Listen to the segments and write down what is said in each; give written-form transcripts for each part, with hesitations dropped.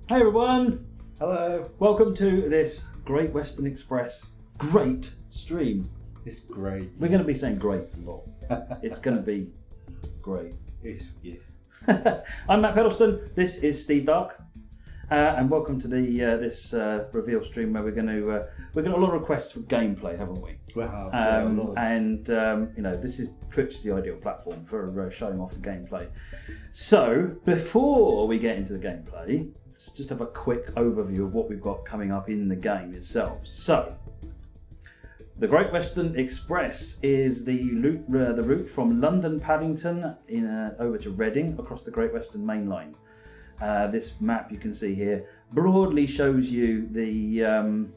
Hey everyone! Hello. Welcome to this Great Western Express great stream. It's great. We're going to be saying great a lot. It's going to be great. Yeah. I'm Matt Pedleston. This is Steve Dark, and welcome to the this reveal stream where we're got a lot of requests for gameplay, haven't we? Well, this is Twitch is the ideal platform for showing off the gameplay. So before we get into the gameplay, let's just have a quick overview of what we've got coming up in the game itself. So, the Great Western Express is the route from London Paddington over to Reading across the Great Western Main Line. This map you can see here broadly shows you the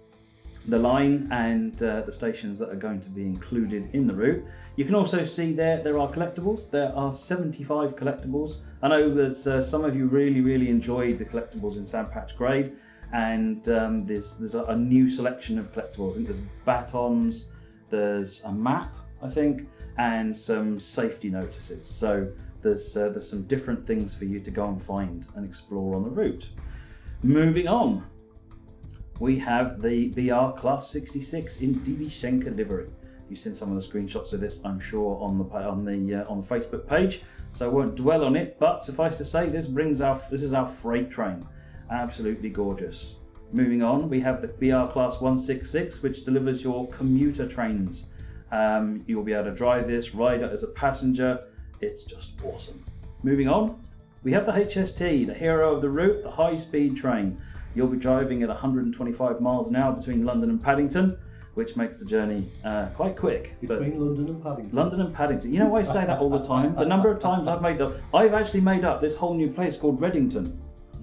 line and the stations that are going to be included in the route. You can also see there are collectibles. There are 75 collectibles. I know there's some of you really enjoyed the collectibles in Sandpatch Grade, and there's a new selection of collectibles. I think there's batons, there's a map, I think, and some safety notices. So there's some different things for you to go and find and explore on the route. Moving on, we have the GWR Class 66 in DB Schenker livery. You've seen some of the screenshots of this, I'm sure, on the Facebook page, so I won't dwell on it. But suffice to say, this is our freight train. Absolutely gorgeous. Moving on, we have the GWR Class 166, which delivers your commuter trains. You'll be able to drive this, ride it as a passenger. It's just awesome. Moving on, we have the HST, the hero of the route, the high-speed train. You'll be driving at 125 miles an hour between London and Paddington, which makes the journey quite quick. Between London and Paddington? London and Paddington. You know, I say that all the time. The number of times I've actually made up this whole new place called Reddington.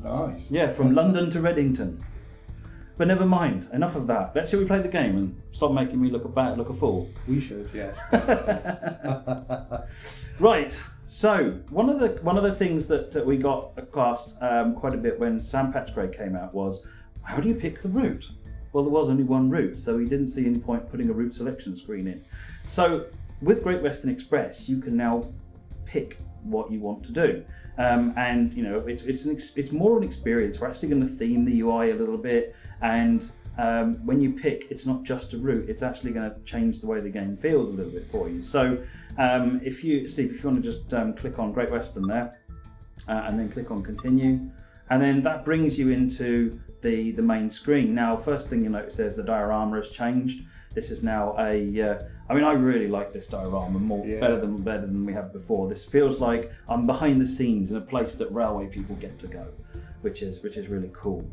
Nice. Yeah, from London to Reddington. But never mind, enough of that. Shall we play the game and stop making me look a fool? We should, yes. Right. So one of the things that we got across quite a bit when Sandpatch Grade came out was, how do you pick the route? Well, there was only one route, so we didn't see any point putting a route selection screen in. So with Great Western Express, you can now pick what you want to do, and you know it's more of an experience. We're actually going to theme the UI a little bit, and when you pick, it's not just a route; it's actually going to change the way the game feels a little bit for you. So if you want to just click on Great Western there, and then click on Continue, and then that brings you into the main screen. Now, first thing you notice is the diorama has changed. This is now I really like this diorama better than we had before. This feels like I'm behind the scenes in a place that railway people get to go, which is really cool.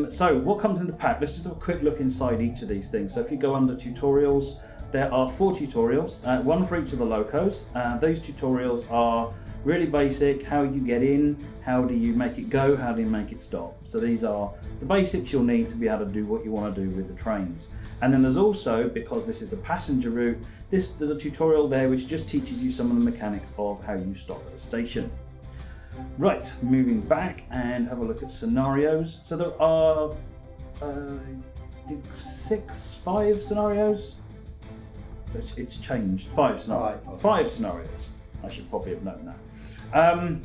So what comes in the pack? Let's just have a quick look inside each of these things. So if you go under tutorials, there are 4 tutorials, one for each of the locos. Those tutorials are really basic: how you get in, how do you make it go, how do you make it stop. So these are the basics you'll need to be able to do what you want to do with the trains. And then there's also, because this is a passenger route, there's a tutorial there which just teaches you some of the mechanics of how you stop at the station. Right, moving back and have a look at scenarios. So there are I think 5 scenarios. It's changed. 5 scenarios. 5 scenarios. I should probably have known that.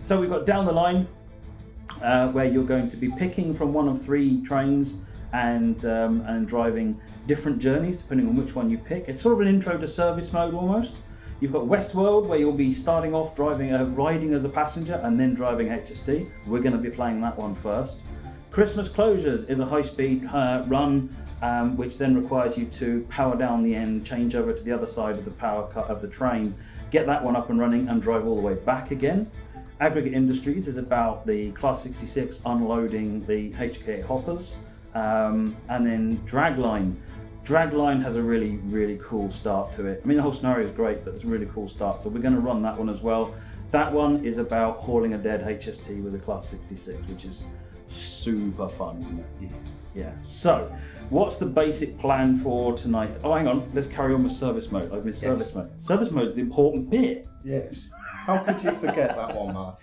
So we've got down the line where you're going to be picking from one of 3 trains and driving different journeys depending on which one you pick. It's sort of an intro to service mode almost. You've got Westworld, where you'll be starting off riding as a passenger and then driving HST. We're going to be playing that one first. Christmas Closures is a high-speed run, which then requires you to power down the end, change over to the other side of the power cut of the train, get that one up and running and drive all the way back again. Aggregate Industries is about the Class 66 unloading the HK hoppers. And then Dragline. Dragline has a really cool start to it. I mean, the whole scenario is great, but it's a really cool start. So we're going to run that one as well. That one is about hauling a dead HST with a Class 66, which is super fun, isn't it? Yeah. So, what's the basic plan for tonight? Oh, hang on. Let's carry on with service mode. I've missed service mode. Service mode is the important bit. Yes. How could you forget that one, Mark?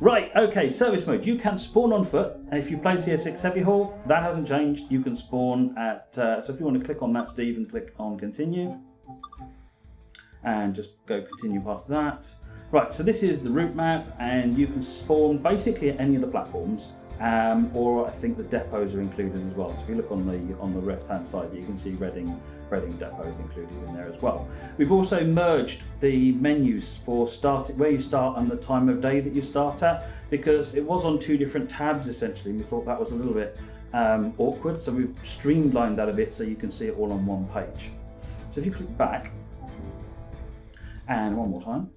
Right, okay, service mode. You can spawn on foot, and if you play CS6 Heavy Haul, that hasn't changed. You can spawn at, so if you want to click on that, Steve, and click on continue, and just go continue past that. Right, so this is the route map, and you can spawn basically at any of the platforms or I think the depots are included as well. So if you look on the left-hand side, you can see Reading depot is included in there as well. We've also merged the menus for where you start and the time of day that you start at, because it was on two different tabs essentially, and we thought that was a little bit awkward, so we've streamlined that a bit so you can see it all on one page. So if you click back, and one more time,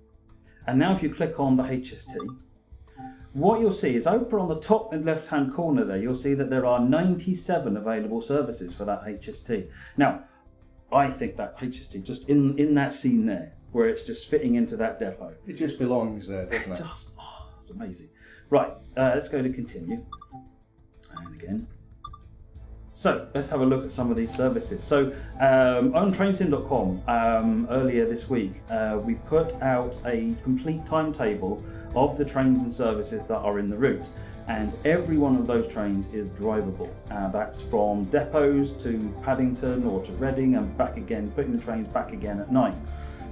and now if you click on the HST, what you'll see is over on the top and left hand corner there, you'll see that there are 97 available services for that HST. Now, I think that HST, just in that scene there, where it's just fitting into that depot. It just belongs there, doesn't it? It's amazing. Right, let's go to continue. And again. So let's have a look at some of these services. So on trainsim.com earlier this week, we put out a complete timetable of the trains and services that are in the route. And every one of those trains is drivable. That's from depots to Paddington or to Reading and back again, putting the trains back again at night.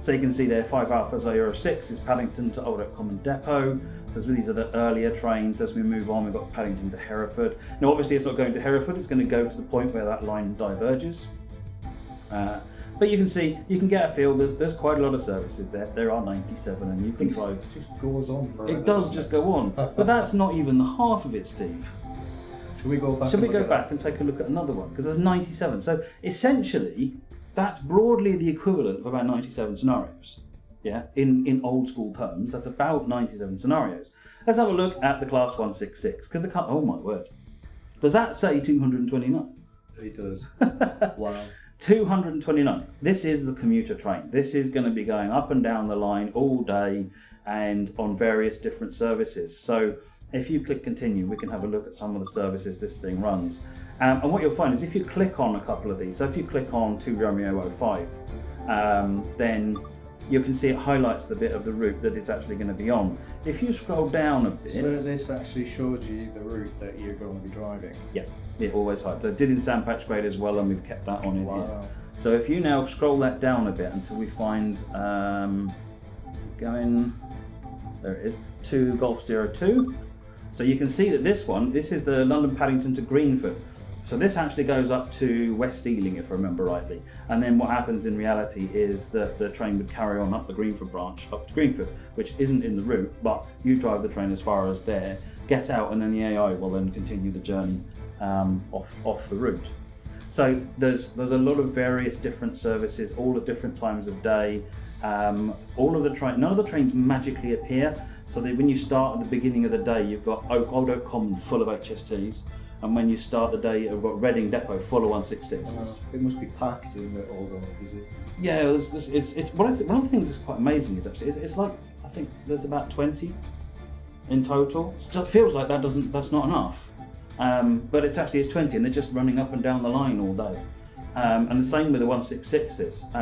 So you can see there 5 Alpha 06 is Paddington to Old Oak Common Depot. So these are the earlier trains. As we move on, we've got Paddington to Hereford. Now obviously it's not going to Hereford, it's going to go to the point where that line diverges. But you can see, you can get a feel, there's quite a lot of services there. There are 97 and you can drive. It just goes on forever. It does just go on. But that's not even the half of it, Steve. Should we go back? Should we go back and take a look at another one? Because there's 97. So essentially, that's broadly the equivalent of about 97 scenarios. Yeah, in old school terms, that's about 97 scenarios. Let's have a look at the Class 166, because oh my word. Does that say 229? It does. Wow. 229. This is the commuter train. This is going to be going up and down the line all day and on various different services. So if you click continue, we can have a look at some of the services this thing runs. And what you'll find is if you click on a couple of these, so if you click on 2 Romeo 05, then you can see it highlights the bit of the route that it's actually going to be on. If you scroll down a bit... So this actually shows you the route that you're going to be driving? Yeah, it always highlights. So it did in Sandpatch Grade as well, and we've kept that on in Wow. here. So if you now scroll that down a bit until we find, going, there it is, 2 Golf 02. So you can see that this is the London Paddington to Greenford. So this actually goes up to West Ealing, if I remember rightly. And then what happens in reality is that the train would carry on up the Greenford branch, up to Greenford, which isn't in the route, but you drive the train as far as there, get out, and then the AI will then continue the journey off the route. So there's a lot of various different services, all at different times of day. None of the trains magically appear. So that when you start at the beginning of the day, you've got Old Oak Common full of HSTs. And when you start the day, you've got Reading Depot full of 166s. It must be packed, isn't it, all is it? Yeah, it's one of the things that's quite amazing is actually it's like, I think there's about 20 in total. So it feels like that's not enough, but it's 20, and they're just running up and down the line all day. And the same with the 166s,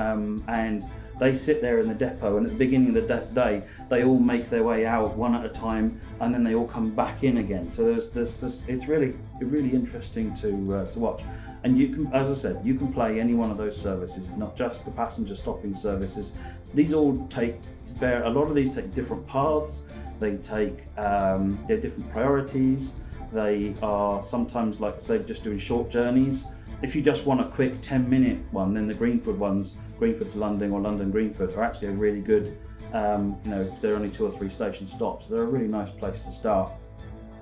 and they sit there in the depot, and at the beginning of the day, they all make their way out one at a time, and then they all come back in again. So there's this. It's really interesting to watch. And you can, as I said, you can play any one of those services, not just the passenger stopping services. So these all a lot of these take different paths. They take they're different priorities. They are sometimes, like say, just doing short journeys. If you just want a quick 10-minute one, then the Greenford ones, Greenford to London or London Greenford, are actually a really good. They're only 2 or 3 station stops. So they're a really nice place to start.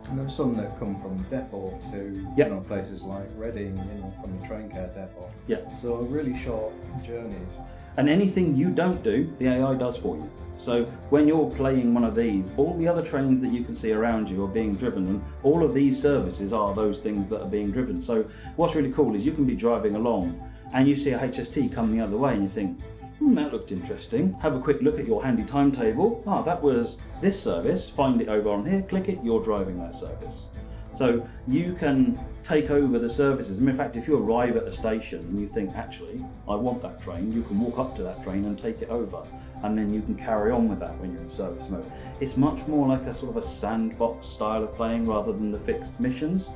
And there's some that come from the depot to places like Reading, from the train care depot. Yeah. So really short journeys. And anything you don't do, the AI does for you. So when you're playing one of these, all the other trains that you can see around you are being driven, and all of these services are those things that are being driven. So what's really cool is you can be driving along and you see a HST come the other way and you think, that looked interesting. Have a quick look at your handy timetable. That was this service. Find it over on here, click it, you're driving that service. So you can take over the services. And in fact, if you arrive at a station and you think, actually, I want that train, you can walk up to that train and take it over. And then you can carry on with that when you're in service mode. It's much more like a sort of a sandbox style of playing rather than the fixed missions.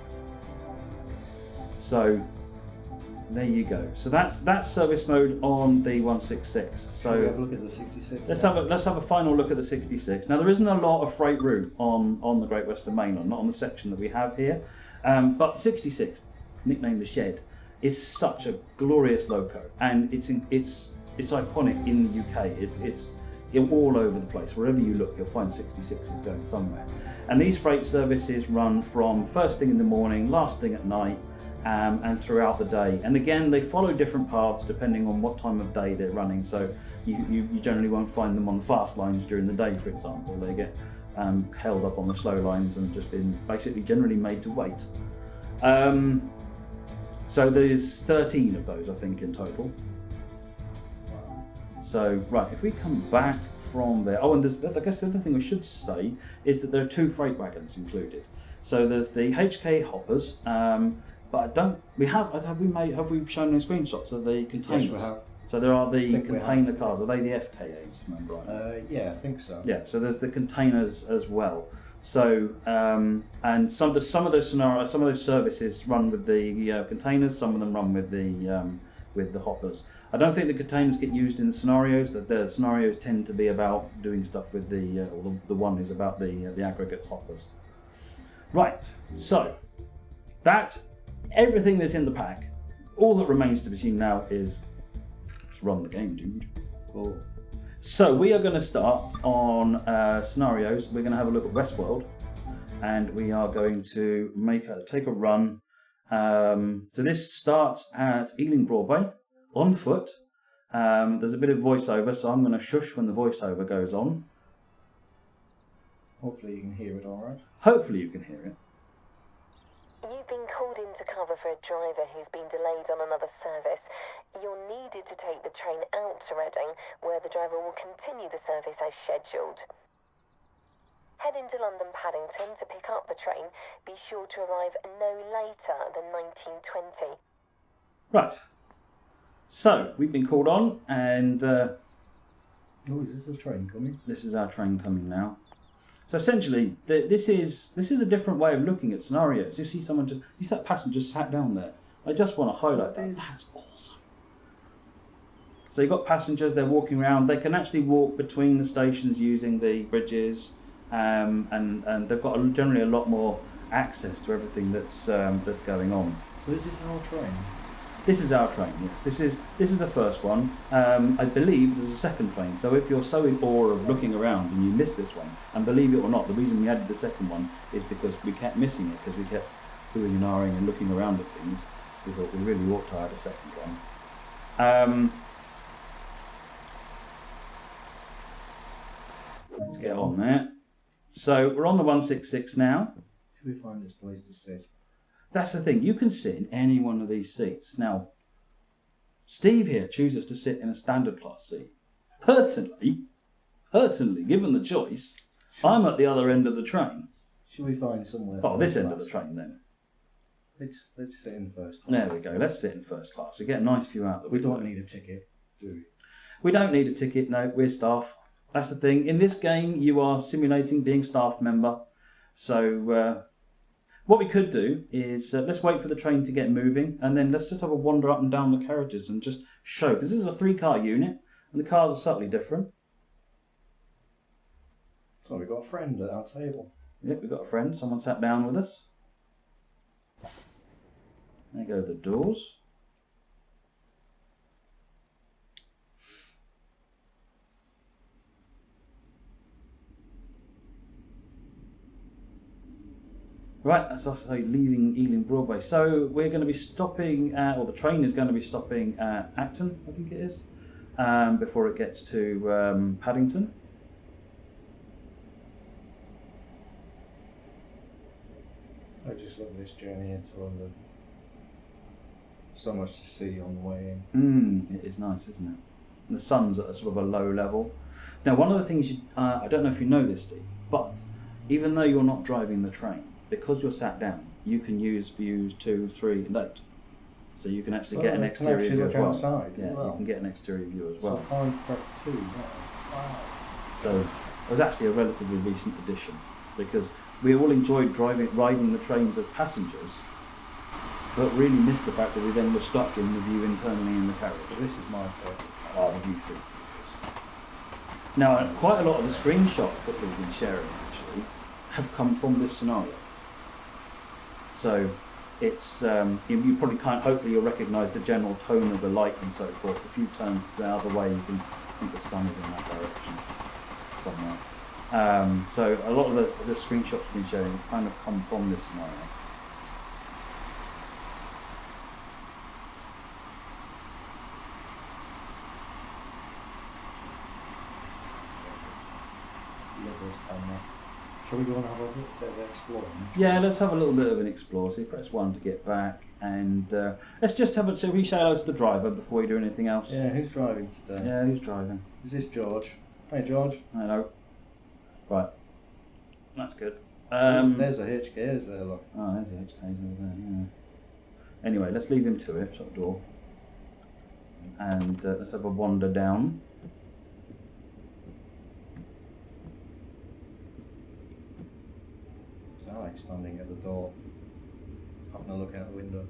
So There you go. So that's service mode on the 166. So Shall we have a look at the 66? let's have a final look at the 66. Now there isn't a lot of freight route on the Great Western Main Line, not on the section that we have here, but 66, nicknamed the Shed, is such a glorious loco, and it's iconic in the UK. It's all over the place. Wherever you look, you'll find 66s going somewhere. And these freight services run from first thing in the morning, last thing at night, and throughout the day. And again, they follow different paths depending on what time of day they're running. So you generally won't find them on the fast lines during the day, for example. They get held up on the slow lines and just been basically generally made to wait. So there's 13 of those, I think, in total. So, right, if we come back from there, and I guess the other thing we should say is that there are 2 freight wagons included. So there's the HK hoppers, but have we shown any screenshots of the containers? Yes, we have. So there are the container cars. Are they the FKAs? Remember right? Yeah, I think so. Yeah. So there's the containers as well. So and some of those scenarios, some of those services run with the containers. Some of them run with the hoppers. I don't think the containers get used in the scenarios. That the scenarios tend to be about doing stuff with the one is about the aggregates hoppers. Right. So that's everything that's in the pack. All that remains to be seen now is just run the game, dude. Cool. So we are going to start on scenarios. We're going to have a look at Westworld, and we are going to take a run. So this starts at Ealing Broadway on foot. There's a bit of voiceover, so I'm going to shush when the voiceover goes on. Hopefully you can hear it all right. Hopefully you can hear it. You've been called in to cover for a driver who's been delayed on another service. You're needed to take the train out to Reading, where the driver will continue the service as scheduled. Head into London Paddington to pick up the train. Be sure to arrive no later than 19:20. Right. So we've been called on, and is this the train coming? This is our train coming now. So essentially, this is a different way of looking at scenarios. You see that passenger sat down there. I just want to highlight that. That's awesome. So you've got passengers, they're walking around. They can actually walk between the stations using the bridges, and they've got generally a lot more access to everything that's going on. So this is our train? This is our train, yes. This is the first one. I believe there's a second train. So if you're so in awe of looking around and you miss this one, and believe it or not, the reason we added the second one is because we kept missing it, because we kept hooing and ahhing and looking around at things. We thought we really ought to add a second one. Let's get on there. So we're on the 166 now. Should we find this place to sit? That's the thing, you can sit in any one of these seats. Now, Steve here chooses to sit in a standard class seat. Personally, given the choice, I'm at the other end of the train. Should we find somewhere? Oh, this end of the train then. Let's sit in first class. There we go, let's sit in first class. We get a nice view out. We don't need a ticket, do we? We don't need a ticket, no, we're staff. That's the thing. In this game, you are simulating being staff member. So, what we could do is let's wait for the train to get moving, and then let's just have a wander up and down the carriages and just show, because this is a 3-car unit and the cars are subtly different. So we've got a friend at our table. Yep, we've got a friend. Someone sat down with us. There go the doors. Right, that's us leaving Ealing Broadway. So we're going to be stopping at, or the train is going to be stopping at Acton, I think it is, before it gets to Paddington. I just love this journey into London. So much to see on the way in. It is nice, isn't it? And the sun's at a sort of a low level. Now, one of the things, I don't know if you know this, Steve, but even though you're not driving the train, because you're sat down, you can use views 2, 3, and 8. So you can actually get an exterior view as well. Outside yeah, you can get an exterior view as well. So 5 plus 2, wow. So it was actually a relatively recent addition, because we all enjoyed riding the trains as passengers, but really missed the fact that we then were stuck in the view internally in the carriage. So this is my favourite. The view through. Now, quite a lot of the screenshots that we've been sharing actually have come from this scenario. So it's you probably can't. Hopefully, you'll recognise the general tone of the light and so forth. If you turn the other way, you can think the sun is in that direction somewhere. So a lot of the screenshots we've been sharing have kind of come from this scenario. Shall we go and have a bit of exploring? Yeah, let's have a little bit of an explore. So you press 1 to get back, and let's just have a. So we say hello to the driver before we do anything else. Yeah, who's driving today? Yeah, who's driving? Is this George? Hey, George. Hello. Right. That's good. There's a HKs there, look. Oh, there's the HKs over there. Yeah. Anyway, let's leave him to it. Shut the door. And let's have a wander down. Alex standing at the door, having a look out the window.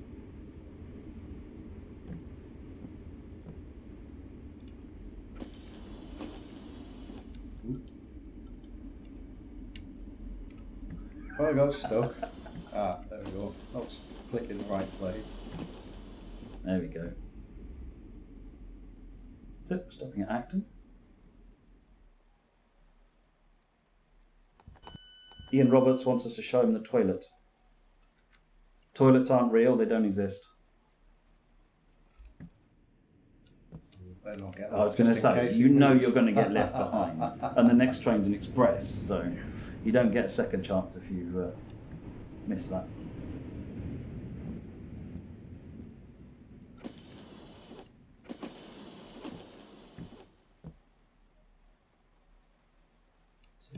Oh, I got stuck. There we go. Let's click in the right place. There we go. So, stopping at Acton. Ian Roberts wants us to show him the toilet. Toilets aren't real, they don't exist. I was going to say, you know you're going to get left behind. And the next train's an express, so you don't get a second chance if you miss that.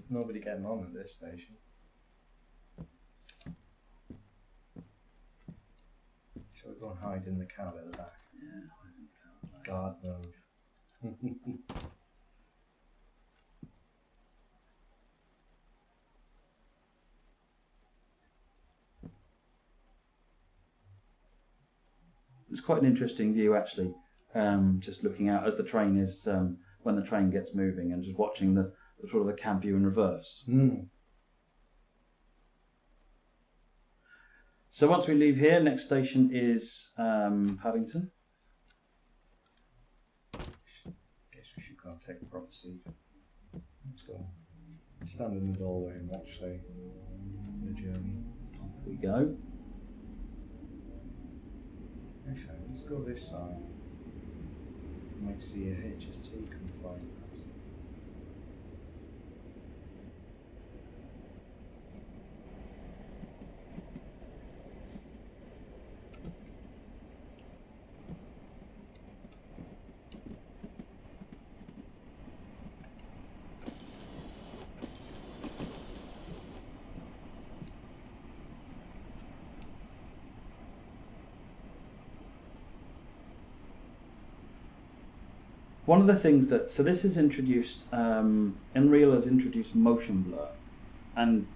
Nobody getting on at this station. Shall we go and hide in the cab at the back? Yeah, hide in the cab. Guard mode. It's quite an interesting view actually, just looking out as the train is, when the train gets moving and just watching the sort of the cab view in reverse. So once we leave here, next station is Paddington. Guess we should go and take a proper seat. Let's go. Stand in the doorway and watch the journey. Off we go. Actually, let's go this side. You might see a HST come flying past. One of the things that, so this is introduced, Unreal has introduced motion blur, and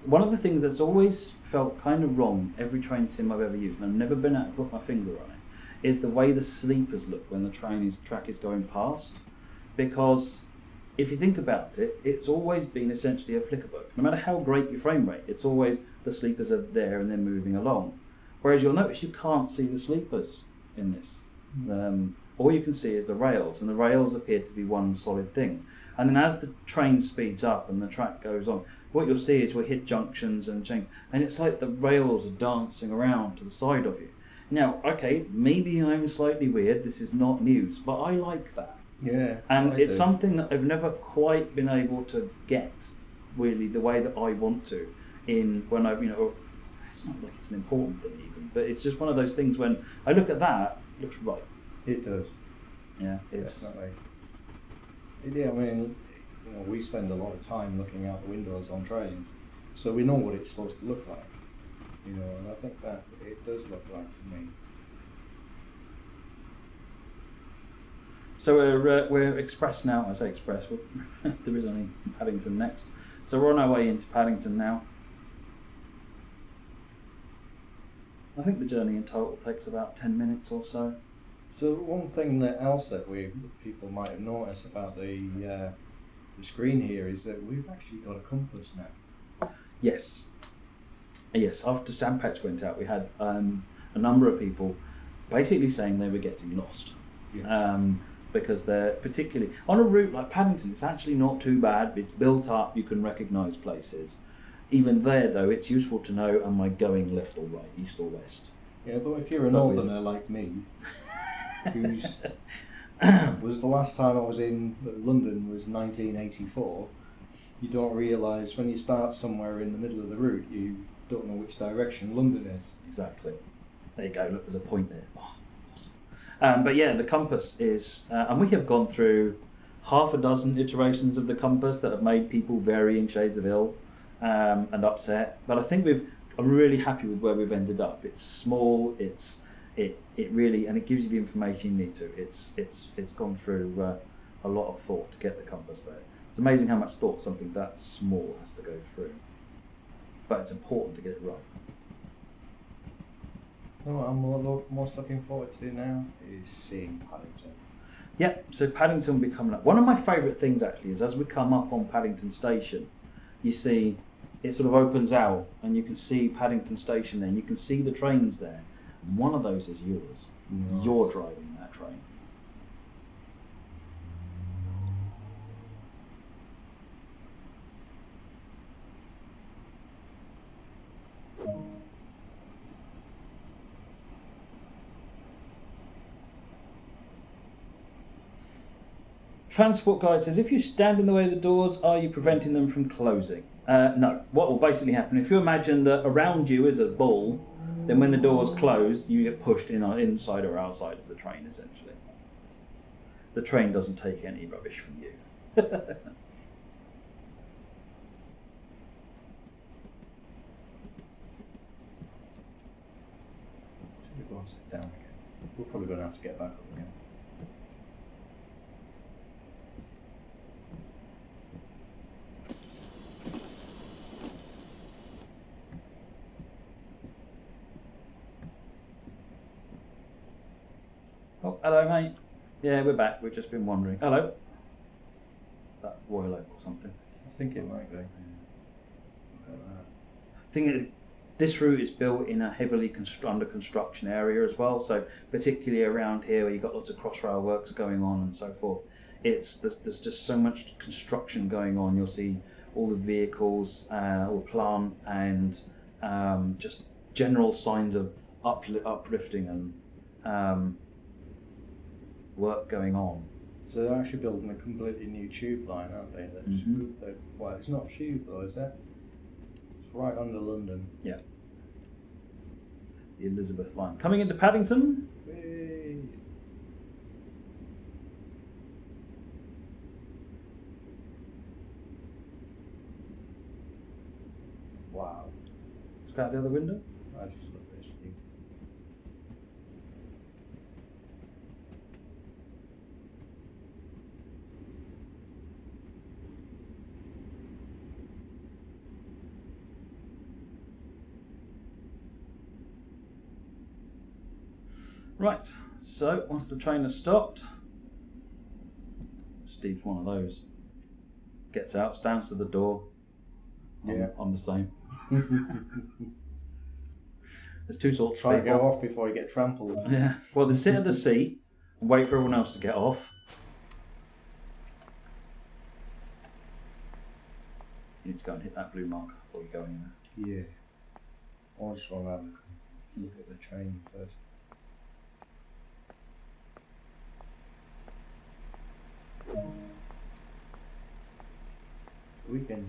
one of the things that's always felt kind of wrong every train sim I've ever used, and I've never been able to put my finger on it, is the way the sleepers look when the track is going past. Because if you think about it, it's always been essentially a flicker boat. No matter how great your frame rate, it's always the sleepers are there and they're moving along. Whereas you'll notice you can't see the sleepers in this. All you can see is the rails, and the rails appear to be one solid thing. And then as the train speeds up and the track goes on, what you'll see is we'll hit junctions and change, and it's like the rails are dancing around to the side of you. Now, okay, maybe I'm slightly weird, this is not news, but I like that. Yeah. And it's something that I've never quite been able to get, really, the way that I want to, when I've, it's not like it's an important thing even, but it's just one of those things when I look at that, it looks right. It does. Yeah, it's definitely. Yeah, I mean, we spend a lot of time looking out the windows on trains, so we know what it's supposed to look like. And I think that it does look right to me. So we're express now. I say express. There is only Paddington next. So we're on our way into Paddington now. I think the journey in total takes about 10 minutes or so. So one thing else that people might have noticed about the screen here is that we've actually got a compass now. Yes. After Sam Patch went out, we had a number of people basically saying they were getting lost. Yes. Because they're particularly on a route like Paddington, it's actually not too bad. It's built up, you can recognise places. Even there, though, it's useful to know, am I going left or right, east or west? Yeah, but if you're a northerner like me, who's was the last time I was in London was 1984, you don't realise when you start somewhere in the middle of the route, you don't know which direction London is. Exactly. There you go, look, there's a point there. Oh, awesome. But yeah, the compass is, and we have gone through half a dozen iterations of the compass that have made people varying shades of ill and upset. But I think I'm really happy with where we've ended up. It's small, it really, and it gives you the information you need to. It's gone through a lot of thought to get the compass there. It's amazing how much thought something that small has to go through. But it's important to get it right. What I'm most looking forward to now is seeing Paddington. Yep, so Paddington will be coming up. One of my favourite things actually is as we come up on Paddington Station, you see it sort of opens out and you can see Paddington Station there and you can see the trains there. And one of those is yours. Nice. You're driving that train. Transport guide says, if you stand in the way of the doors, are you preventing them from closing? No. What will basically happen, if you imagine that around you is a ball, then when the doors close, you get pushed inside or outside of the train, essentially. The train doesn't take any rubbish from you. Should we go and sit down again? We're probably going to have to get back up again. Oh, hello, mate. Yeah, we're back. We've just been wandering. Hello. Is that Royal Oak or something? I think it might be. Thing is, this route is built in a heavily under construction area as well. So particularly around here, where you've got lots of crossrail works going on and so forth, there's just so much construction going on. You'll see all the vehicles, all plant, and just general signs of uplifting and work going on. So they're actually building a completely new tube line, aren't they? That's good. Well, it's not tube though, is it? It's right under London. Yeah. The Elizabeth line. Coming into Paddington. Whee! Wow. Let's go out the other window. I just love this view. Right, so once the train has stopped, Steve's one of those. Gets out, stands to the door. I'm the same. There's two sorts Try of to people. get off before you get trampled. Yeah, well, they sit at the seat and wait for everyone else to get off. You need to go and hit that blue mark before you go in there. Yeah. I just want to have a look at the train first. We can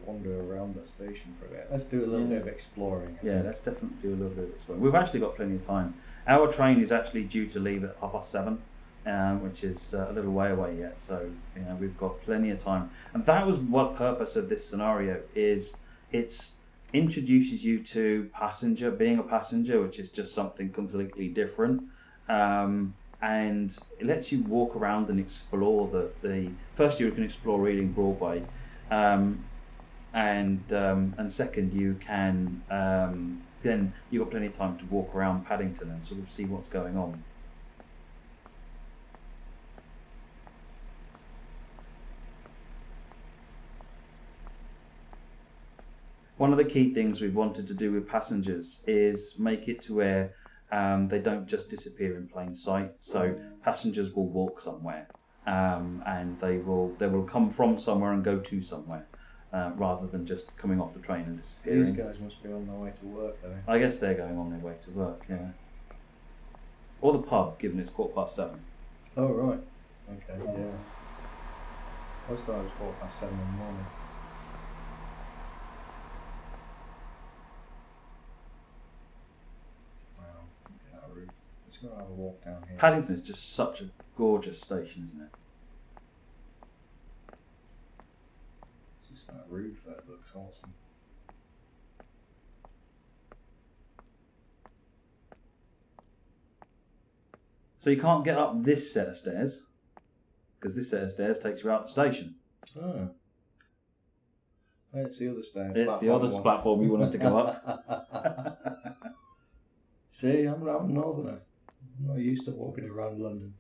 wander around the station for a bit. Let's do a little bit of exploring. Yeah, let's definitely do a little bit of exploring. We've actually got plenty of time. Our train is actually due to leave at 7:30, which is a little way away yet. So we've got plenty of time. And that was what purpose of this scenario is. It's introduces you to being a passenger, which is just something completely different. And it lets you walk around and explore the first you can explore Reading Broadway. and second, you can then you've got plenty of time to walk around Paddington and sort of see what's going on. One of the key things we've wanted to do with passengers is make it to where they don't just disappear in plain sight. So passengers will walk somewhere, and they will come from somewhere and go to somewhere, rather than just coming off the train and disappearing. These guys must be on their way to work, are they? I guess they're going on their way to work, yeah. Or the pub, given it's 7:15. Oh, right. Okay, yeah. I always thought it was 7:15 in the morning. Wow, look at that roof. Let's go have a walk down here. Paddington is just such a gorgeous station, isn't it? Just that roof, that looks awesome. So you can't get up this set of stairs, because this set of stairs takes you out the station. Oh. It's the other stair. It's the other platform you wanted to go up. See, I'm a northerner. I'm not used to walking around London.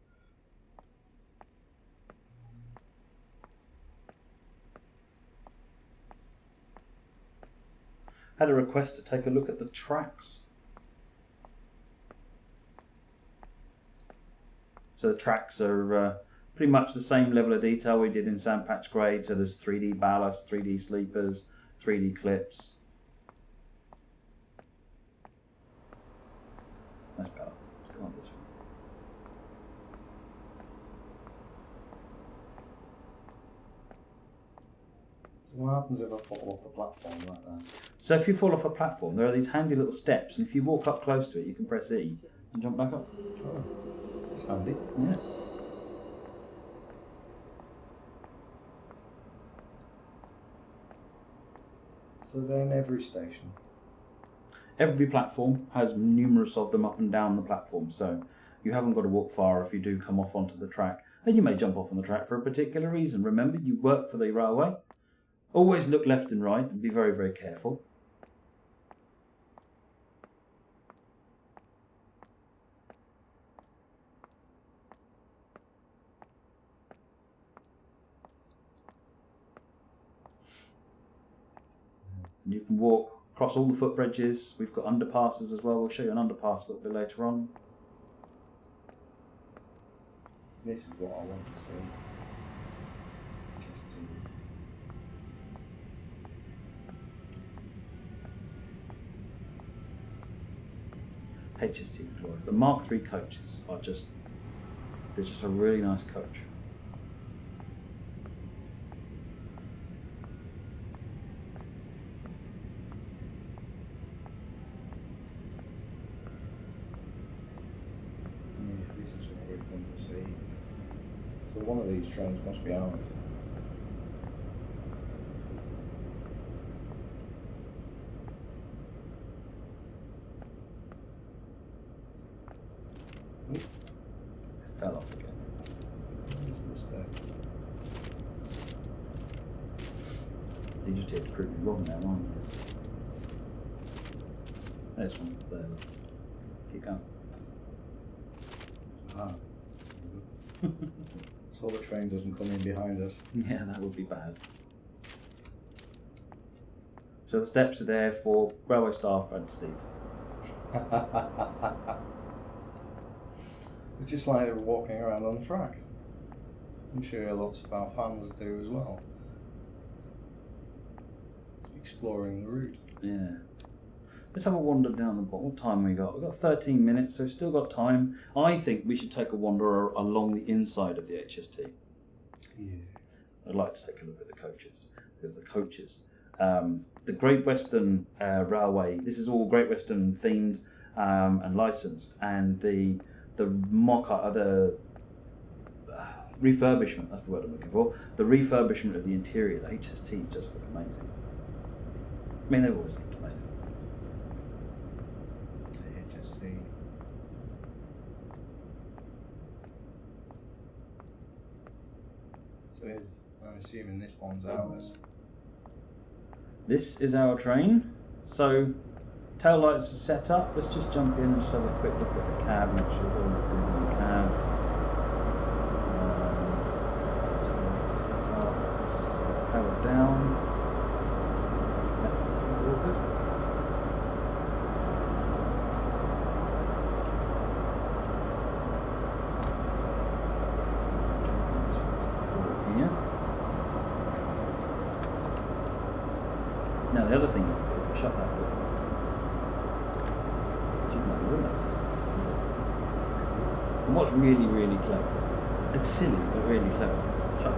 Had a request to take a look at the tracks. So the tracks are pretty much the same level of detail we did in Sandpatch Grade. So there's 3D ballast, 3D sleepers, 3D clips. That's better. Let's go on this one. So what happens if I fall off the platform like that? So if you fall off a platform, there are these handy little steps, and if you walk up close to it, you can press E and jump back up. Oh, that's handy. Yeah. So they're in every station? Every platform has numerous of them up and down the platform, so you haven't got to walk far if you do come off onto the track. And you may jump off on the track for a particular reason. Remember, you work for the railway. Always look left and right and be very, very careful. And you can walk across all the footbridges. We've got underpasses as well. We'll show you an underpass a little bit later on. This is what I want to see. Just to... HST Glorious. The Mark III coaches are they're just a really nice coach. This is what we've done to see. So one of these trains must be ours. It fell off again. This is the step. You just had to prove me wrong now, aren't you? There's one. There. Keep going. Ah. So the train doesn't come in behind us. Yeah, that would be bad. So the steps are there for railway staff and Steve. It's just like walking around on the track. I'm sure lots of our fans do as well. Exploring the route. Yeah. Let's have a wander down the bottom. What time have we got? We've got 13 minutes, so we've still got time. I think we should take a wander along the inside of the HST. Yeah. I'd like to take a look at the coaches, because the coaches, the Great Western Railway, this is all Great Western themed and licensed, and the refurbishment, that's the word I'm looking for, the refurbishment of the interior, the HSTs just look amazing. I mean, they've always looked amazing. HST. So I'm assuming this one's ours. this is our train. So tail lights are set up. Let's just jump in and just have a quick look at the cab, make sure all is good in the cab. Tail lights are set up. Let's power down. Yep, I think we're all good. Here. Now the other thing, if we shut that door, you can open the window. And what's really, really clever, it's silly but really clever,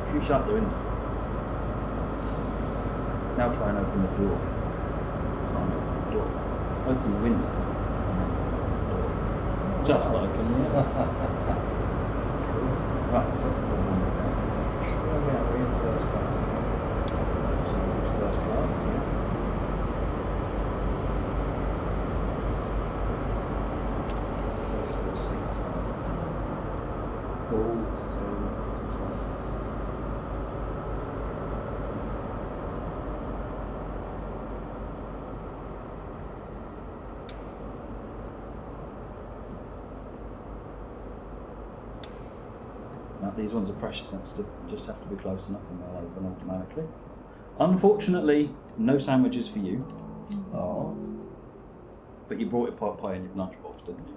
if you shut the window, now try and open the door. Can't open the door. Open the window. And then open the door. Just like in the other. Right, so let's go one down. Oh yeah, we're in first class. So first class, yeah. Most of the seats are gold, so it's like Now, these ones are pressure sensitive, you just have to be close enough and they'll open automatically. Unfortunately, no sandwiches for you, oh. but you brought it pot pie in your lunchbox, didn't you?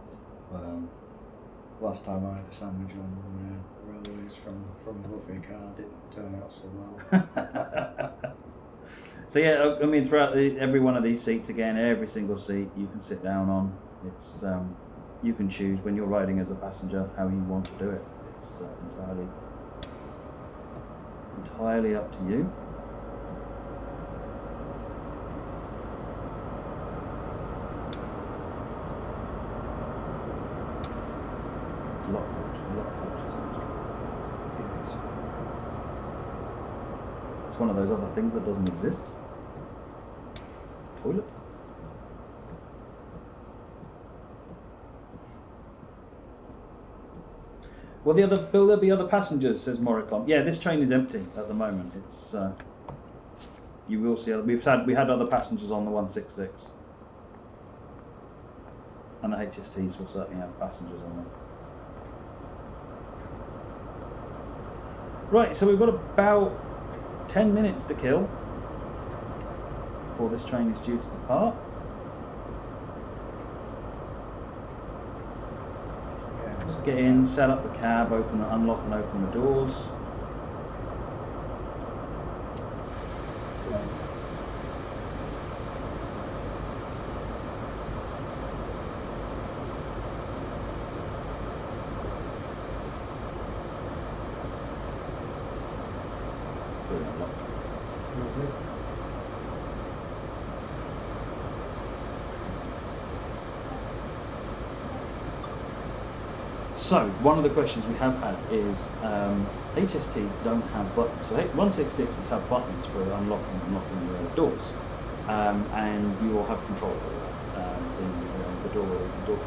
Last time I had a sandwich on railways from a buffet car didn't turn out so well. So yeah, I mean, throughout every one of these seats, again, every single seat you can sit down on. It's you can choose when you're riding as a passenger how you want to do it. It's entirely up to you. Lock coaches. It's one of those other things that doesn't exist. Toilet. Will there be other passengers? Says Moricon. Yeah, this train is empty at the moment. It's you will see. We had other passengers on the 166, and the HSTs will certainly have passengers on them. Right, so we've got about 10 minutes to kill before this train is due to depart. Just get in, set up the cab, unlock and open the doors. So, one of the questions we have had is HSTs don't have buttons. So 166s have buttons for unlocking and locking the doors, and you will have control over that. The door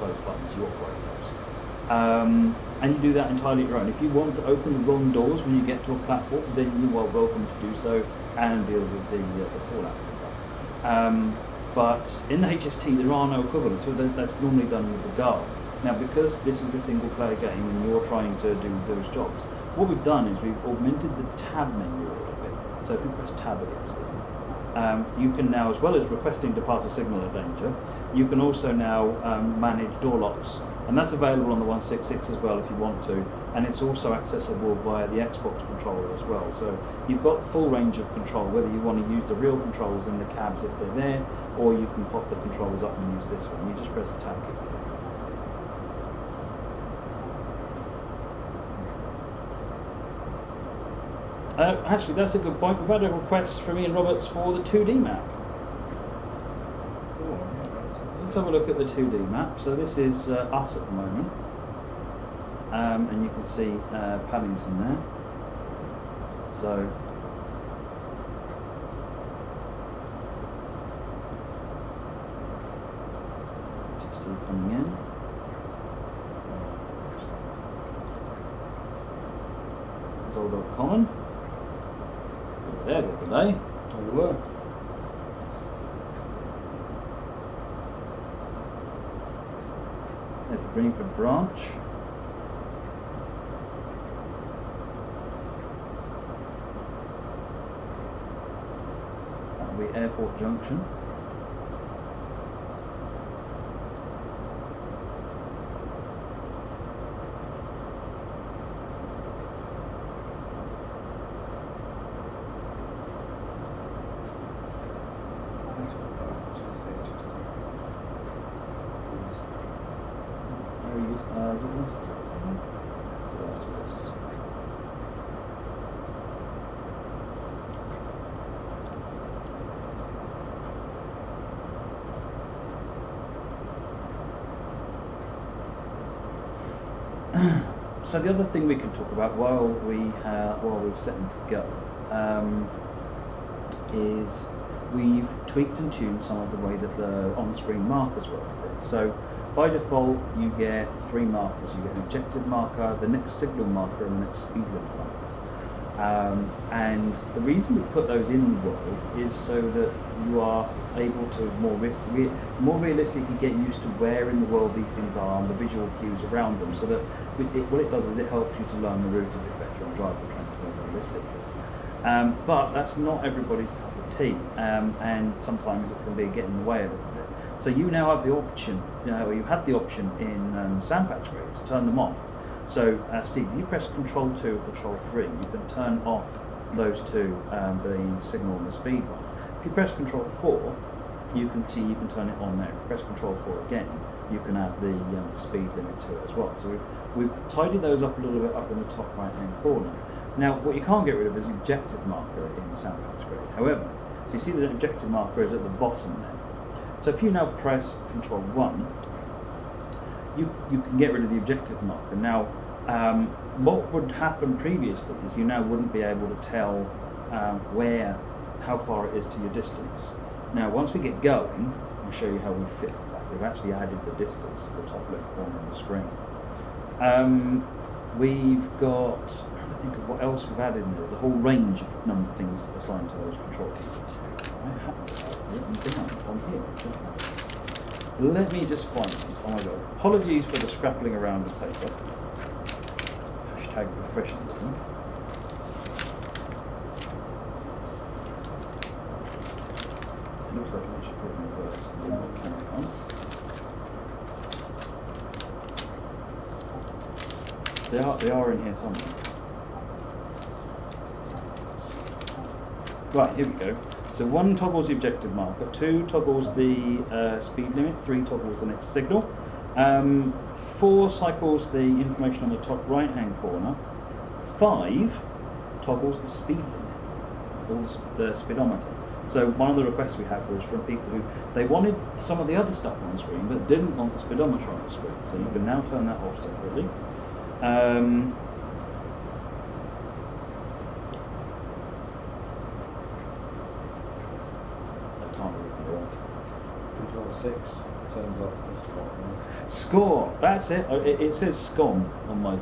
close buttons, you operate those. And you do that entirely on your own. If you want to open the wrong doors when you get to a platform, then you are welcome to do so and deal with the fallout. But in the HST there are no equivalents, so that's normally done with the guard. Now, because this is a single-player game and you're trying to do those jobs, what we've done is we've augmented the tab menu a little bit. So if you press tab against it, you can now, as well as requesting to pass a signal of danger, you can also now manage door locks, and that's available on the 166 as well if you want to, and it's also accessible via the Xbox controller as well. So you've got full range of control, whether you want to use the real controls in the cabs if they're there, or you can pop the controls up and use this one. You just press the tab key to it. Actually, that's a good point. We've had a request from Ian Roberts for the 2D map. So let's have a look at the 2D map. So this is us at the moment. And you can see Paddington there. So just coming in. There's Old Common. There the other day. Oh, we were. There's the Greenford branch. That'll be Airport Junction. Is it 166? So that's 166. So the other thing we can talk about while we're setting to go is we've tweaked and tuned some of the way that the on-screen markers work a bit. So by default, you get 3 markers. You get an objective marker, the next signal marker, and the next speed limit marker. And the reason we put those in the world is so that you are able to more realistically get used to where in the world these things are and the visual cues around them, so that what it does is it helps you to learn the route a bit better and drive the train more realistically. But that's not everybody's cup of tea, and sometimes it can get in the way a little bit. So you now have the option, you had the option in Sandpatch Grade to turn them off. So Steve, if you press Control 2 or Control 3, you can turn off those two, the signal and the speed one. If you press Control 4, you can turn it on there. If you press Control 4 again, you can add the speed limit to it as well. So we've tidied those up a little bit up in the top right hand corner. Now what you can't get rid of is the objective marker in Sandpatch Grade. However, so you see the objective marker is at the bottom there. So if you now press Control 1, you can get rid of the objective marker. Now, what would happen previously is you now wouldn't be able to tell how far it is to your distance. Now, once we get going, I'll show you how we fixed that. We've actually added the distance to the top left corner of the screen. We've got, I'm trying to think of what else we've added in there. There's a whole range of number of things assigned to those control keys. I haven't written down on here. Let me just find it. Oh my god. Apologies for the scrappling around the paper. Hashtag professionalism. It looks like I should put it in reverse. Carry on. They are in here somewhere. Right, here we go. So 1 toggles the objective marker, 2 toggles the speed limit, 3 toggles the next signal, 4 cycles the information on the top right hand corner, 5 toggles the speed limit, or the speedometer. So one of the requests we had was from people who, they wanted some of the other stuff on the screen but didn't want the speedometer on the screen. So you can now turn that off separately. Control 6 turns off the score. Score, that's it. It says SCOM on my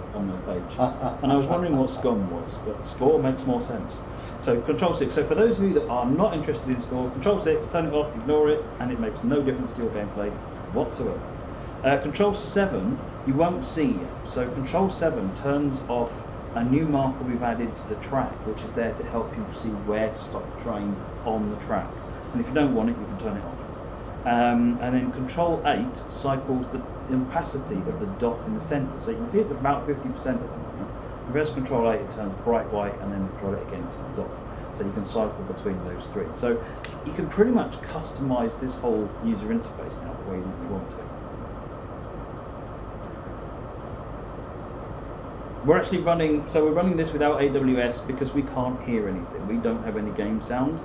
page, and I was wondering what SCOM was, but score makes more sense. So Control 6. So for those of you that are not interested in score, Control 6, turn it off, ignore it, and it makes no difference to your gameplay whatsoever. Control 7, you won't see yet. So Control 7 turns off a new marker we've added to the track, which is there to help you see where to stop the train on the track. And if you don't want it, you can turn it off. And then Control 8 cycles the opacity of the dot in the centre. So you can see it's about 50% at the moment. If you press Control 8, it turns bright white, and then Control 8 again turns off. So you can cycle between those 3. So you can pretty much customise this whole user interface now the way that you want to. We're actually we're running this without AWS because we can't hear anything. We don't have any game sound.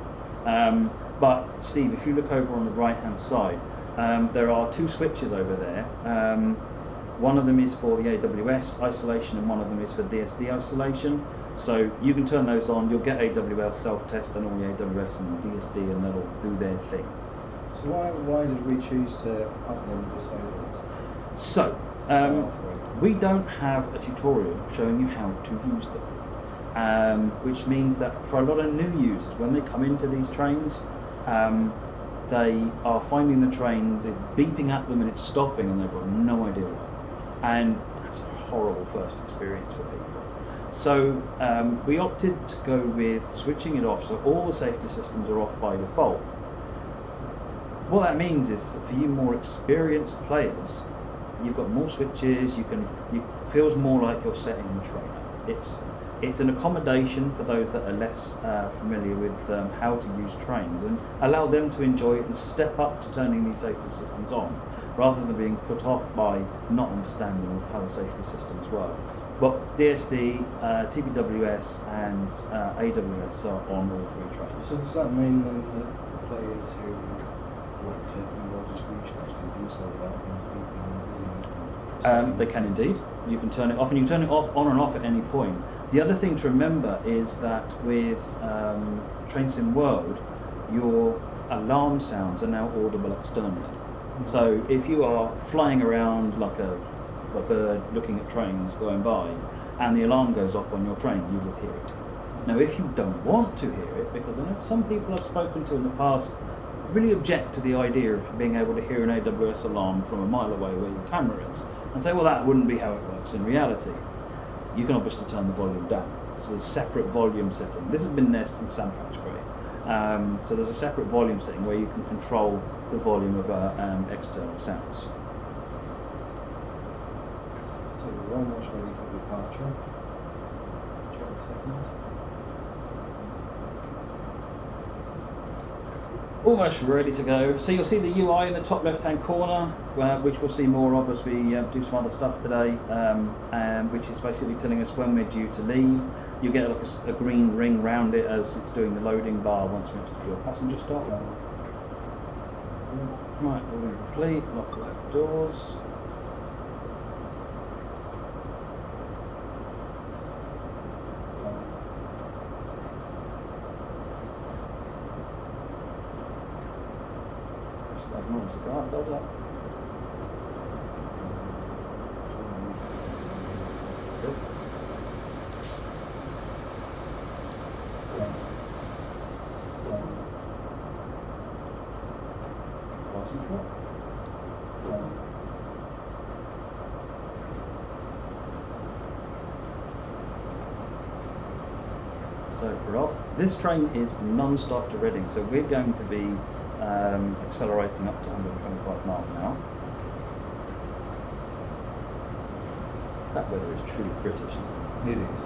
But Steve, if you look over on the right hand side, there are 2 switches over there. One of them is for the AWS isolation and one of them is for DSD isolation. So you can turn those on, you'll get AWS self-test and all the AWS and DSD, and that'll do their thing. So why did we choose to have them disabled? So, we don't have a tutorial showing you how to use them. Which means that for a lot of new users, when they come into these trains, they are finding the train is beeping at them and it's stopping, and they've got no idea why. and that's a horrible first experience for people. So we opted to go with switching it off, so all the safety systems are off by default. What that means is that for you more experienced players, you've got more switches. It feels more like you're setting the train up. It's an accommodation for those that are less familiar with how to use trains, and allow them to enjoy it and step up to turning these safety systems on, rather than being put off by not understanding how the safety systems work. But DSD, TBWS and AWS are on all 3 trains. So does that mean then that players who want to enroll just screenshots can do so without thinking? They can indeed. You can turn it off, and you can turn it off, on and off at any point. The other thing to remember is that with Train Sim World, your alarm sounds are now audible externally. So if you are flying around like a bird looking at trains going by, and the alarm goes off on your train, you will hear it. Now, if you don't want to hear it, because I know some people I've spoken to in the past really object to the idea of being able to hear an AWS alarm from a mile away where your camera is, and say, well, that wouldn't be how it works in reality. You can obviously turn the volume down. There's a separate volume setting. This has been there since Sampatch Grey. So there's a separate volume setting where you can control the volume of external sounds. So we're almost ready for departure. 20 seconds. Almost ready to go. So you'll see the UI in the top left-hand corner, which we'll see more of as we do some other stuff today, which is basically telling us when we're due to leave. You get like a green ring round it as it's doing the loading bar once we have to do a passenger stop. Right, all complete. Lock the left doors. That ignores the guard, does it? Good. Passing through. So we're off. This train is non-stop to Reading, so we're going to be accelerating up to 125 miles an hour. That weather is truly British, isn't it? It is.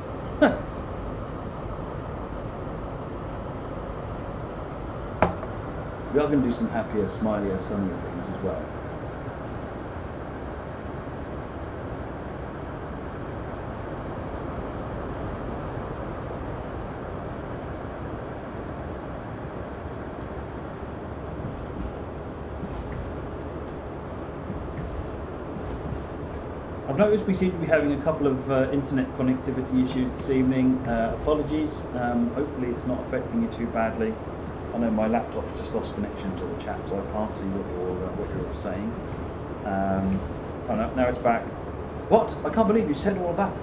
We are going to do some happier, smilier, sunnier things as well. I've noticed we seem to be having a couple of internet connectivity issues this evening. Apologies. Hopefully it's not affecting you too badly. I know my laptop's just lost connection to the chat, so I can't see what you're saying. Oh no, now it's back. What? I can't believe you said all of that.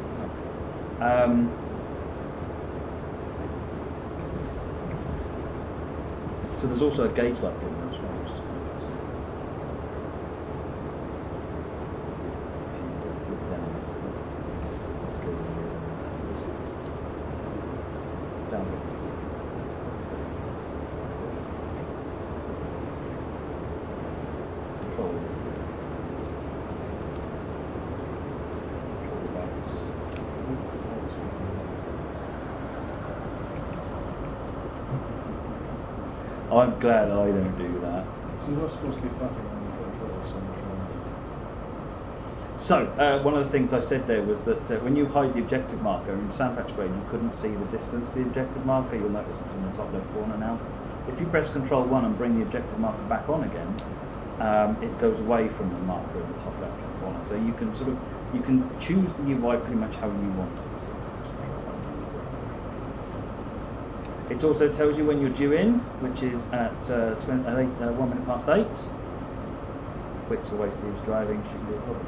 So there's also a gate light in there as well, which is quite nice. Look down. It's this way. Down here. So, control the backs. I'm glad I don't do that. So you're not supposed to be flapping on the controls on the train. So, one of the things I said there was that when you hide the objective marker in Sampatch Grade, you couldn't see the distance to the objective marker. You'll notice it's in the top left corner now. If you press Control 1 and bring the objective marker back on again, it goes away from the marker in the top left hand corner. So you can you can choose the UI pretty much how you want to. So it also tells you when you're due in, which is at 1 minute past 8. Which the way Steve's driving shouldn't be a problem.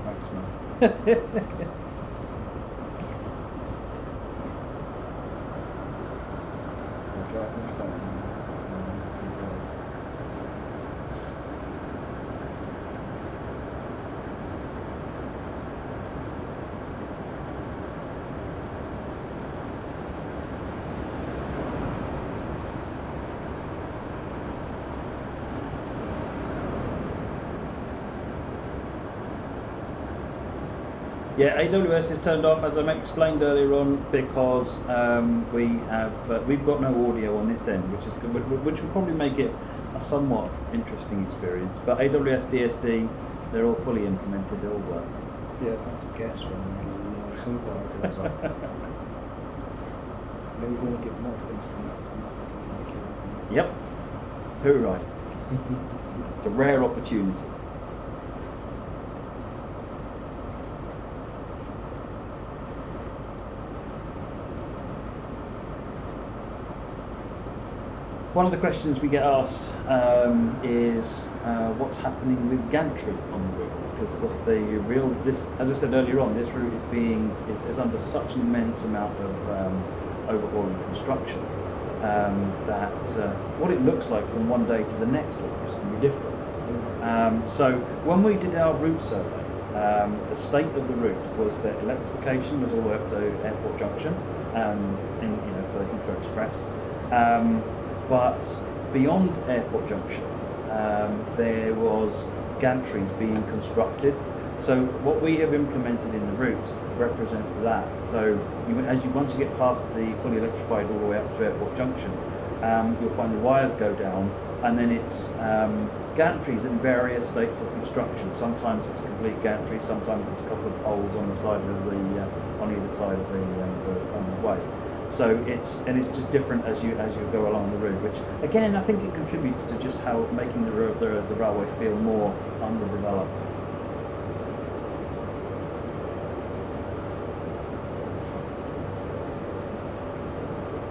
Thanks, So drive much better than controls. Yeah, AWS is turned off, as I explained earlier on, because we've got no audio on this end, which will probably make it a somewhat interesting experience. But AWS DSD, they're all fully implemented, they all work. Yeah, I have to guess when the sunflower goes off. Maybe we're going to give more things from that to make it happen. Yep, too right. It's a rare opportunity. One of the questions we get asked is what's happening with gantry on the route, because of course this, as I said earlier on, this route is under such an immense amount of overhaul and construction that what it looks like from one day to the next is going to be different. So when we did our route survey, the state of the route was that electrification was all the way up to Airport Junction, for the Heathrow Express. But beyond Airport Junction, there was gantries being constructed. So what we have implemented in the route represents that. So once you get past the fully electrified all the way up to Airport Junction, you'll find the wires go down, and then it's gantries in various states of construction. Sometimes it's a complete gantry, sometimes it's a couple of poles on the side of on either side of the way. So it's just different as you go along the route, which again I think it contributes to just how making the railway feel more underdeveloped.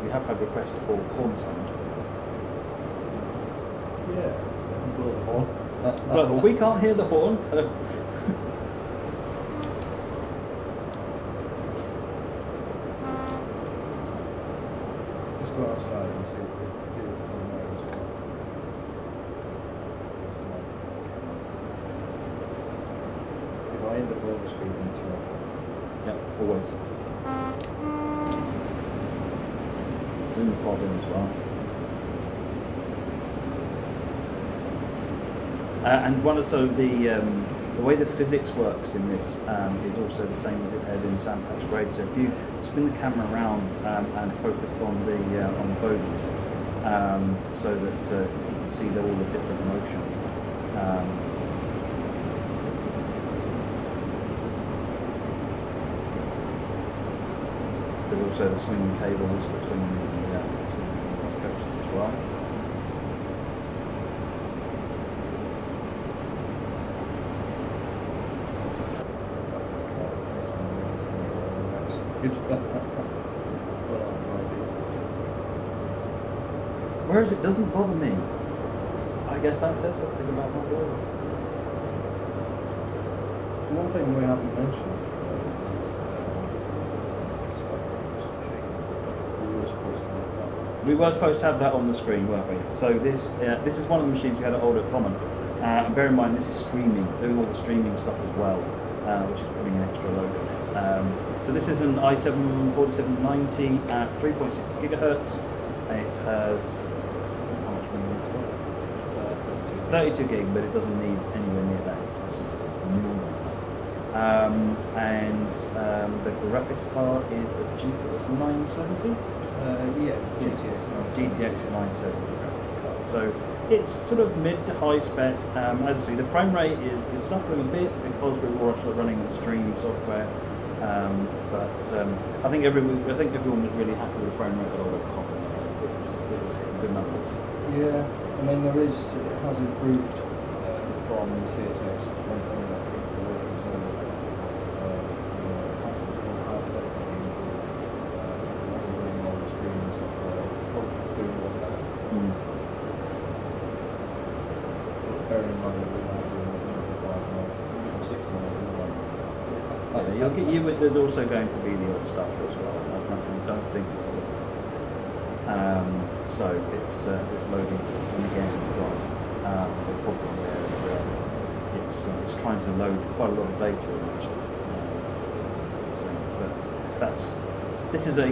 We have had requests for horn sound. Yeah, blow the horn. Well, we can't hear the horn, so. Go outside and see if we hear it from there as well. If I end up overspeeding, it's your fault. Yeah, always. Zoom the fog in as well. The way the physics works in this is also the same as it had in Sandpatch Grade. So if you spin the camera around and focus on the bogies, so that you can see all the different motion. There's also the swinging cables between the coaches as well. Whereas it doesn't bother me. I guess that says something about my world. So one thing we haven't mentioned is we were supposed to have that on the screen, weren't we? So this is one of the machines we had at Old Oak Common. And bear in mind this is streaming, doing all the streaming stuff as well, which is putting an extra load on it. So this is an i7 4790 at 3.6 gigahertz. It has how much memory it's got? 32 gig, but it doesn't need anywhere near that. It's normal. The graphics card is a GeForce 970. GTX 970 graphics card. So it's sort of mid to high spec. As I see, the frame rate is suffering a bit because we're also running the streaming software. I think everyone was really happy with the frame rate at all. It was good numbers. Yeah, I mean it has improved from CSX. One thing that people were concerned about, it has definitely improved. If it wasn't doing all the streaming software, it would probably do more better. But bearing in mind that we're now doing 5 miles, even 6 miles in the line. There's also going to be the odd stutter as well. I don't think this is a bad system. So it's as it's loading something again, we've got a problem where it's trying to load quite a lot of data in actually. But this is a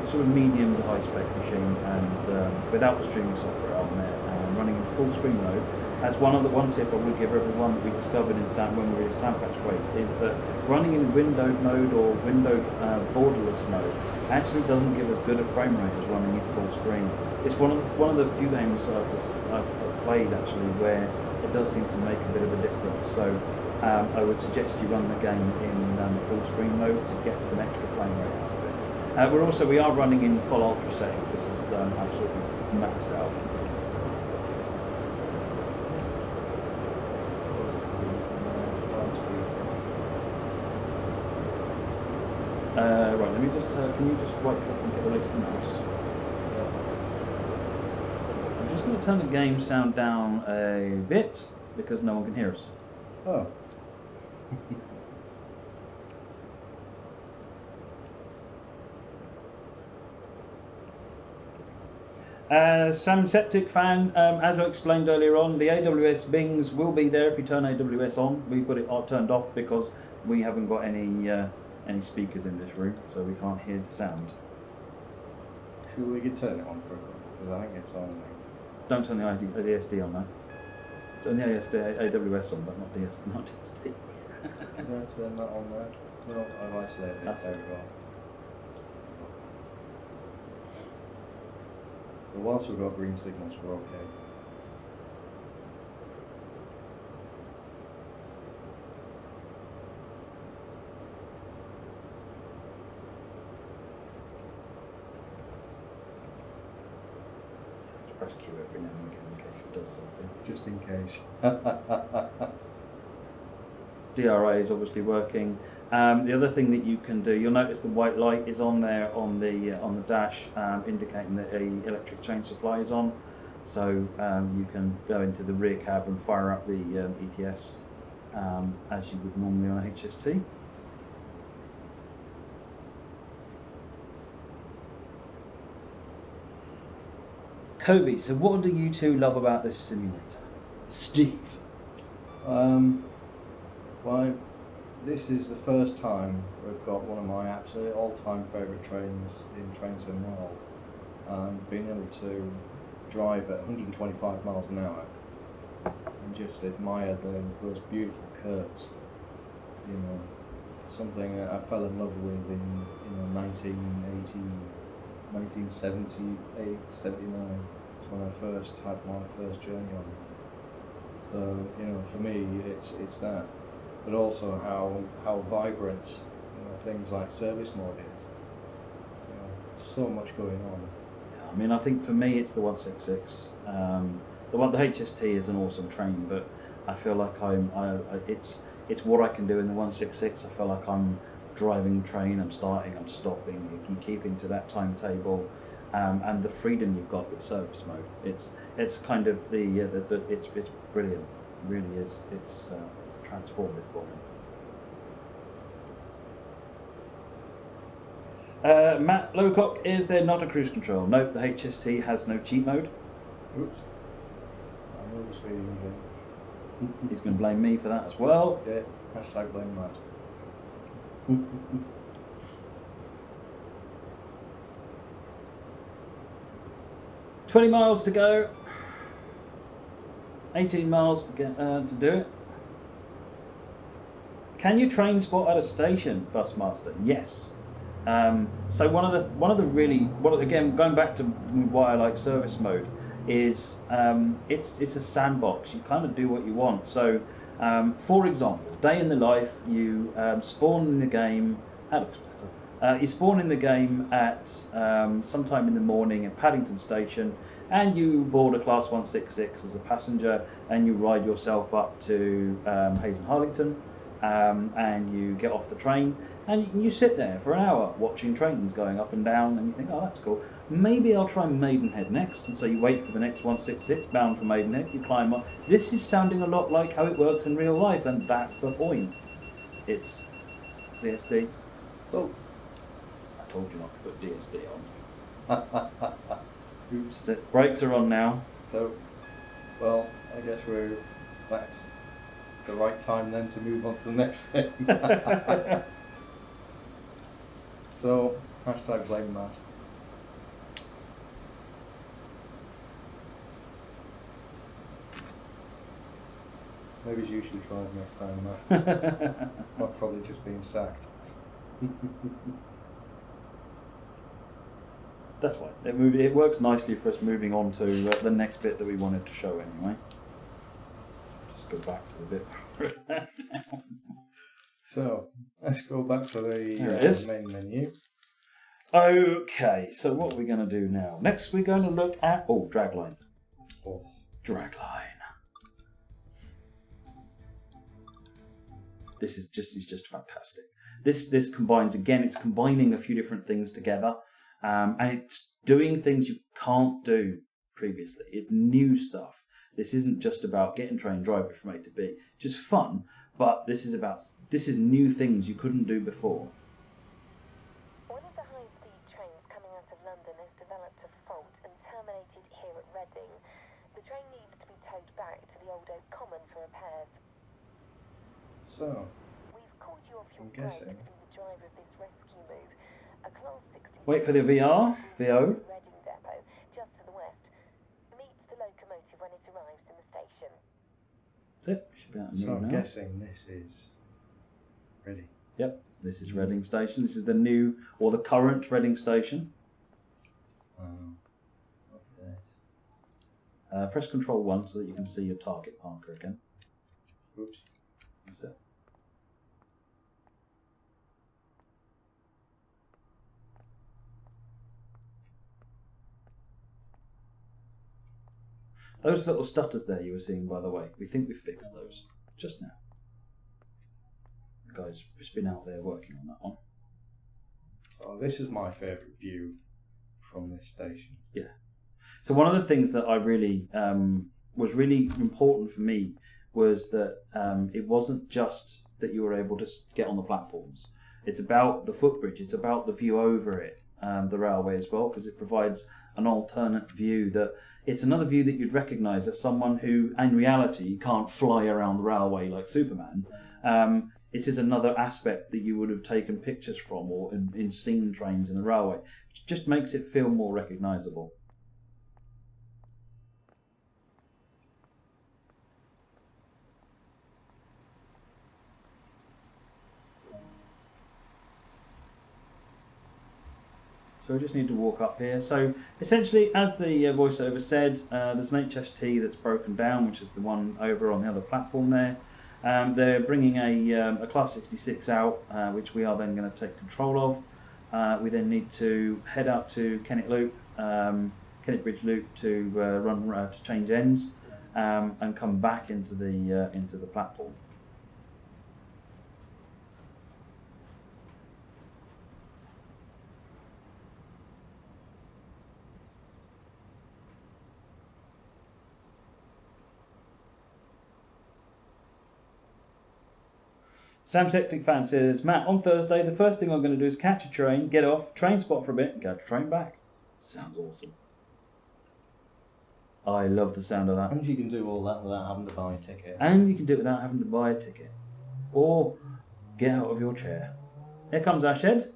sort of medium to high spec machine, and without the streaming software on there, and and running in full screen mode. As one tip I would give everyone that we discovered in when we were in Sandpatch Quake is that running in windowed mode or windowed borderless mode actually doesn't give as good a frame rate as running in full screen. It's one of the few games I've played actually where it does seem to make a bit of a difference. So I would suggest you run the game in full screen mode to get an extra frame rate out of it. We are running in full ultra settings. This is absolutely maxed out. Right, let me just, can you just right click and get release the mouse? I'm just going to turn the game sound down a bit because no one can hear us. Oh. Sam Septic fan, as I explained earlier on, the AWS bings will be there if you turn AWS on. We put it turned off because we haven't got any speakers in this room, so we can't hear the sound. Should we turn it on for a bit? Because I think it's on now. Don't turn the ASD on now. Turn the AWS on, but not DSD. Don't turn that on there. No, I've isolated it. There we go. So whilst we've got green signals, we're okay. Press Q every now and again in case it does something. Just in case. DRA is obviously working. The other thing that you can do, you'll notice the white light is on there on the dash, indicating that a electric chain supply is on. So you can go into the rear cab and fire up the ETS as you would normally on a HST. Kobe, so what do you two love about this simulator? Steve. Well, this is the first time we've got one of my absolute all-time favourite trains in Train Sim World. Being able to drive at 125 miles an hour and just admire those beautiful curves. You know, something I fell in love with in 1980. 1978, 79 was when I first had my first journey on it. So, you know, for me, it's that, but also how vibrant, you know, things like service mode is. You know, so much going on. I mean, I think for me, it's the 166. The HST is an awesome train, but I feel like it's what I can do in the 166. I feel like I'm driving train, I'm starting, I'm stopping, you're keeping to that timetable, and the freedom you've got with service mode. It's kind of it's brilliant. It really is. It's transformative for me. Matt Lowcock, is there not a cruise control? Nope, the HST has no cheat mode. Oops. I'm overspeeding again. He's going to blame me for that as well. Yeah. Hashtag blame Matt. 20 miles to go. 18 miles to get to do it. Can you train spot at a station, Busmaster? Yes. So again, going back to why I like service mode is it's a sandbox. You kind of do what you want. So for example, day in the life, you spawn in the game. That looks better. You spawn in the game at sometime in the morning at Paddington Station, and you board a Class 166 as a passenger, and you ride yourself up to Hayes and Harlington, and you get off the train, and you sit there for an hour watching trains going up and down, and you think, oh, that's cool. Maybe I'll try Maidenhead next, and so you wait for the next 166 bound for Maidenhead, you climb up. This is sounding a lot like how it works in real life, and that's the point. It's DSD. Oh, I told you not to put DSD on. Oops. The brakes are on now. So, well, I guess that's the right time then to move on to the next thing. So, hashtag blame Matt. Maybe you should drive next time, Matt. I've probably just been sacked. That's fine. It works nicely for us moving on to the next bit that we wanted to show anyway. Just go back to the bit. So, let's go back to the main menu. Okay, so what are we going to do now? Next we're going to look at... dragline. Oh. Dragline. This is just fantastic. This combines, again, it's combining a few different things together. And it's doing things you can't do previously. It's new stuff. This isn't just about getting train driving from A to B. Just fun, but this is new things you couldn't do before. One of the high-speed trains coming out of London has developed a fault and terminated here at Reading. The train needs to be towed back to the Old Oak Common for repairs. So, We've called you off your I'm break guessing. to be the driver of this rescue move. A Class 60. Wait for the VO. Reading depot, just to the west. Meets the locomotive when it arrives in the station. That's it. Should be able to so move I'm now. guessing this is ready. Yep, this is Reading Station. This is the new, or the current Reading Station. Okay. Press Control 1 so that you can see your target marker again. Oops. That's it. Those little stutters there you were seeing, by the way, we think we fixed those just now. The guy's just been out there working on that one. So this is my favourite view from this station. Yeah. So one of the things that I really was really important for me was that it wasn't just that you were able to get on the platforms. It's about the footbridge. It's about the view over it, the railway as well, because it provides an alternate view that it's another view that you'd recognise as someone who, in reality, can't fly around the railway like Superman. It is another aspect that you would have taken pictures from or in seen trains in the railway. It just makes it feel more recognisable. So we just need to walk up here. So essentially, as the voiceover said, there's an HST that's broken down, which is the one over on the other platform there. They're bringing a Class 66 out, which we are then going to take control of. We then need to head out to Kennet Loop, Kennet Bridge Loop to to change ends, and come back into the platform. Sam Septic Fan says, Matt, on Thursday, the first thing I'm going to do is catch a train, get off, train spot for a bit, and catch a train back. Sounds awesome. I love the sound of that. And you can do all that without having to buy a ticket. And you can do it without having to buy a ticket. Or get out of your chair. Here comes our shed.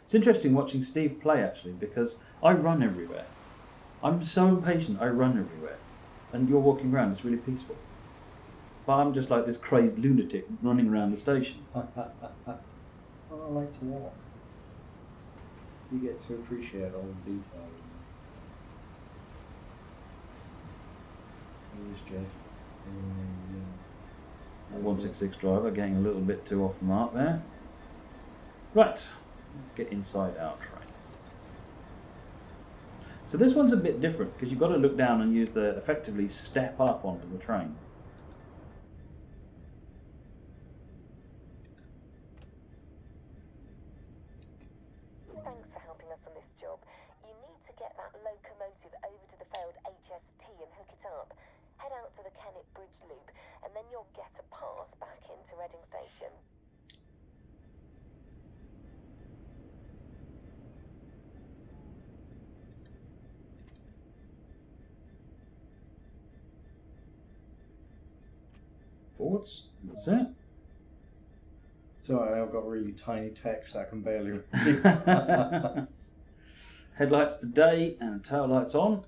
It's interesting watching Steve play, actually, because I run everywhere. I'm so impatient, I run everywhere. And you're walking around, it's really peaceful. But I'm just like this crazed lunatic running around the station. Well, I like to walk. You get to appreciate all the detail. Here's Jeff. The 166 driver getting a little bit too off the mark there. Right. Let's get inside our train. So this one's a bit different because you've got to look down and use the effectively step up onto the train. Thanks for helping us on this job. You need to get that locomotive over to the failed HST and hook it up. Head out to the Kennet Bridge Loop and then you'll get a pass back into Reading Station. Forwards. That's it. So I've got really tiny text I can barely read. Headlights to day and tail lights on.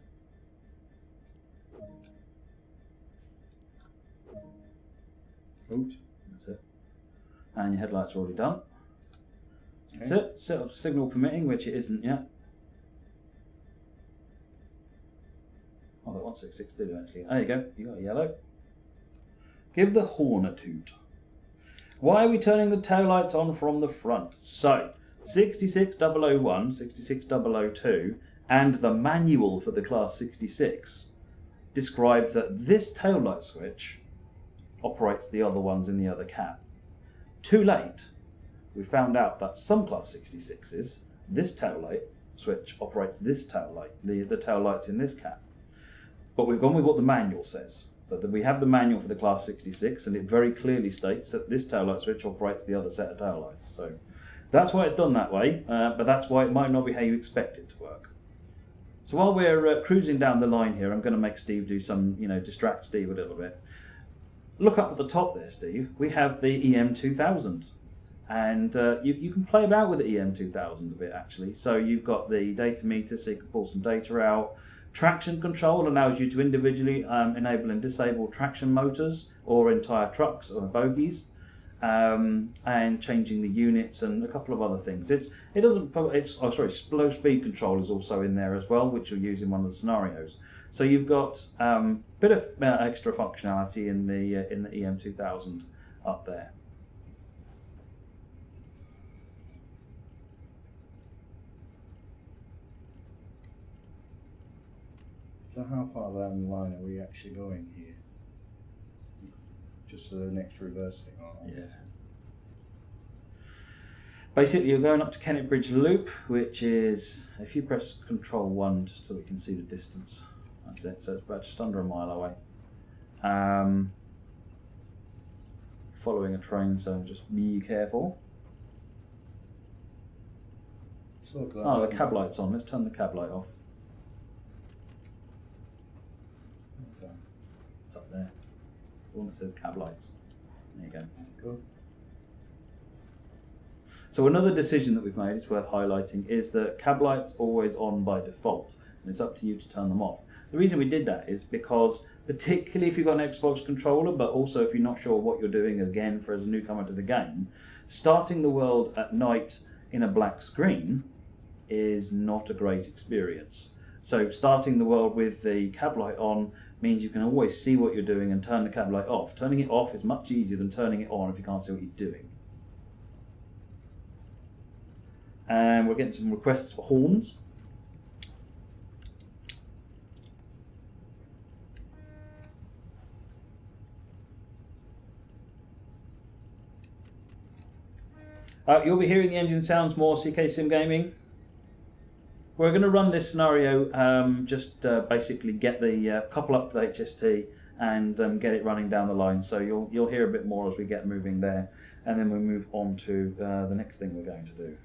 Oops, that's it. And your headlights are already done. Okay. That's it. Signal permitting, which it isn't yet. Oh, that 166 did actually. There you go. You got yellow. Give the horn a toot. Why are we turning the taillights on from the front? So, 66001, 66002, and the manual for the Class 66 describe that this taillight switch operates the other ones in the other cab. Too late, we found out that some Class 66s, this taillight switch operates this taillight, the taillights in this cab. But we've gone with what the manual says. So that we have the manual for the Class 66, and it very clearly states that this taillight switch operates the other set of taillights. So that's why it's done that way, but that's why it might not be how you expect it to work. So while we're cruising down the line here, I'm going to make Steve do some, distract Steve a little bit. Look up at the top there, Steve. We have the EM2000. And you can play about with the EM2000 a bit, actually. So you've got the data meter, so you can pull some data out. Traction control allows you to individually enable and disable traction motors or entire trucks or bogies, and changing the units and a couple of other things. Slow speed control is also in there as well, which you'll use in one of the scenarios. So you've got a bit of extra functionality in the EM2000 up there. So how far down the line are we actually going here? Just to the next reverse thing, aren't we? Yes. Basically, you're going up to Kennet Bridge Loop, which is, if you press Control 1 just so we can see the distance. That's it, so it's about just under a mile away. Following a train, so just be careful. Oh, the cab light's on. Let's turn the cab light off. It's up there. The one that says cab lights. There you go. Cool. So another decision that we've made, it's worth highlighting, is that cab lights always on by default, and it's up to you to turn them off. The reason we did that is because, particularly if you've got an Xbox controller, but also if you're not sure what you're doing, again, for as a newcomer to the game, starting the world at night in a black screen is not a great experience. So starting the world with the cab light on means you can always see what you're doing and turn the cab light off. Turning it off is much easier than turning it on if you can't see what you're doing. And we're getting some requests for horns. You'll be hearing the engine sounds more, CK Sim Gaming. We're going to run this scenario, basically get the couple up to the HST and get it running down the line. So you'll hear a bit more as we get moving there, and then we'll move on to the next thing we're going to do.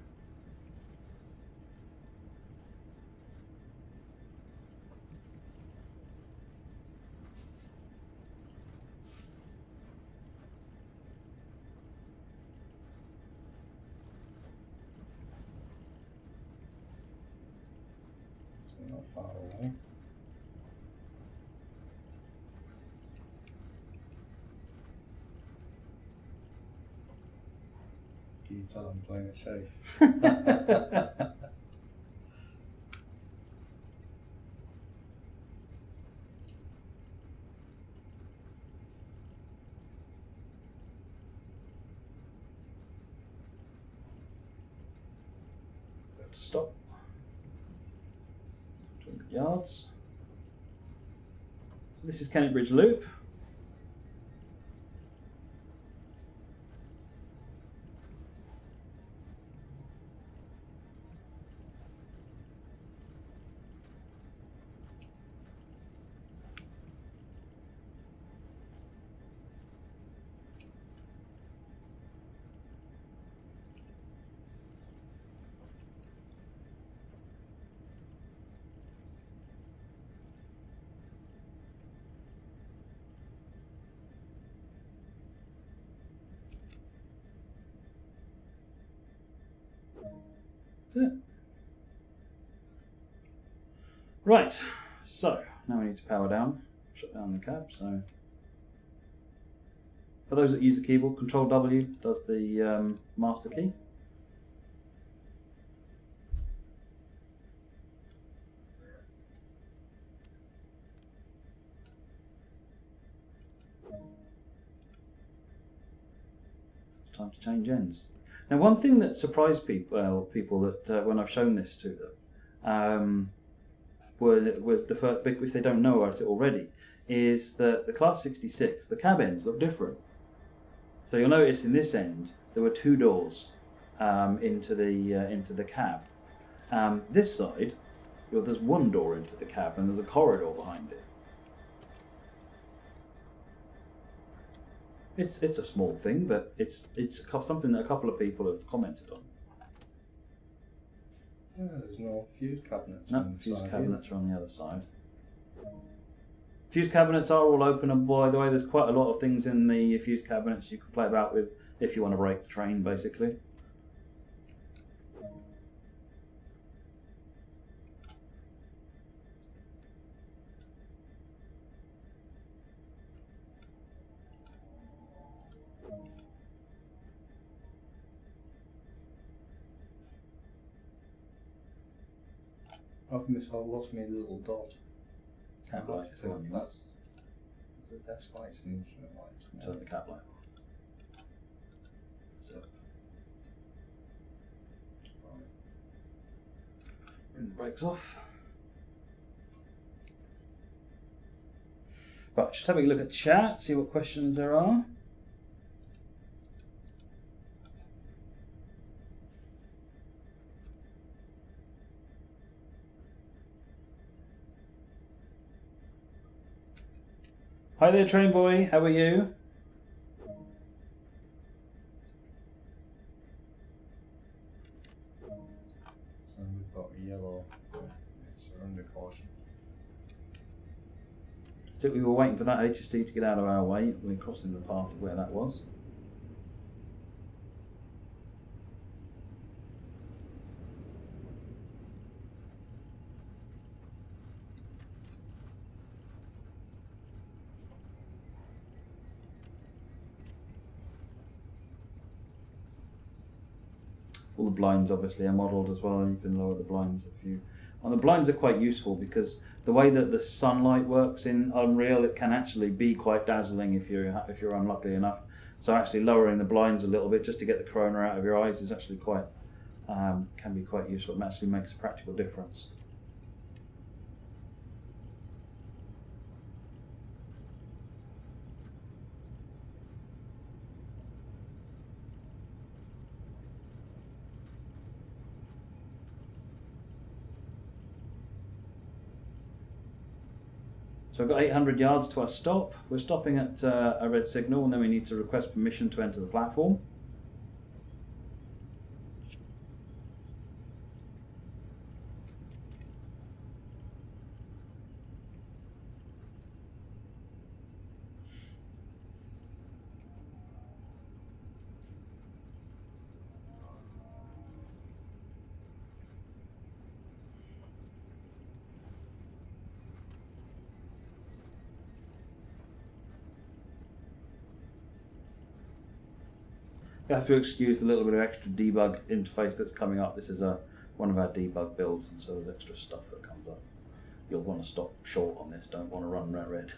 Not far away. Can you tell I'm playing it safe? Stop. 200 yards. So this is Kennet Bridge Loop. That's it. Right, so now we need to power down, shut down the cab. So for those that use the keyboard, Control W does the master key. It's time to change ends. Now, one thing that surprised people that when I've shown this to them, was the first big, if they don't know about it already, is that the Class 66, the cab ends look different. So you'll notice in this end there were two doors into the cab. This side, there's one door into the cab and there's a corridor behind it. It's a small thing, but it's something that a couple of people have commented on. Yeah, there's no fuse cabinets. No, fuse cabinets are on the other side. Fuse cabinets are all open, and by the way, there's quite a lot of things in the fuse cabinets you can play about with if you want to break the train, basically. I've lost my little dot. Cab light. That's why it's an instrument light. Turn the cab light off. So, bring the brakes off. Right, just having a look at chat, see what questions there are. Hi there, train boy. How are you? So we've got a yellow. Surrender caution. So we were waiting for that HSD to get out of our way. We were crossing the path of where that was. All the blinds obviously are modelled as well. You can lower the blinds if you. And the blinds are quite useful because the way that the sunlight works in Unreal, it can actually be quite dazzling if you're unlucky enough. So actually lowering the blinds a little bit just to get the corona out of your eyes is actually quite can be quite useful. It actually makes a practical difference. So I've got 800 yards to our stop. We're stopping at a red signal and then we need to request permission to enter the platform. You have to excuse the little bit of extra debug interface that's coming up. This is one of our debug builds, and so there's extra stuff that comes up. You'll want to stop short on this, don't want to run red.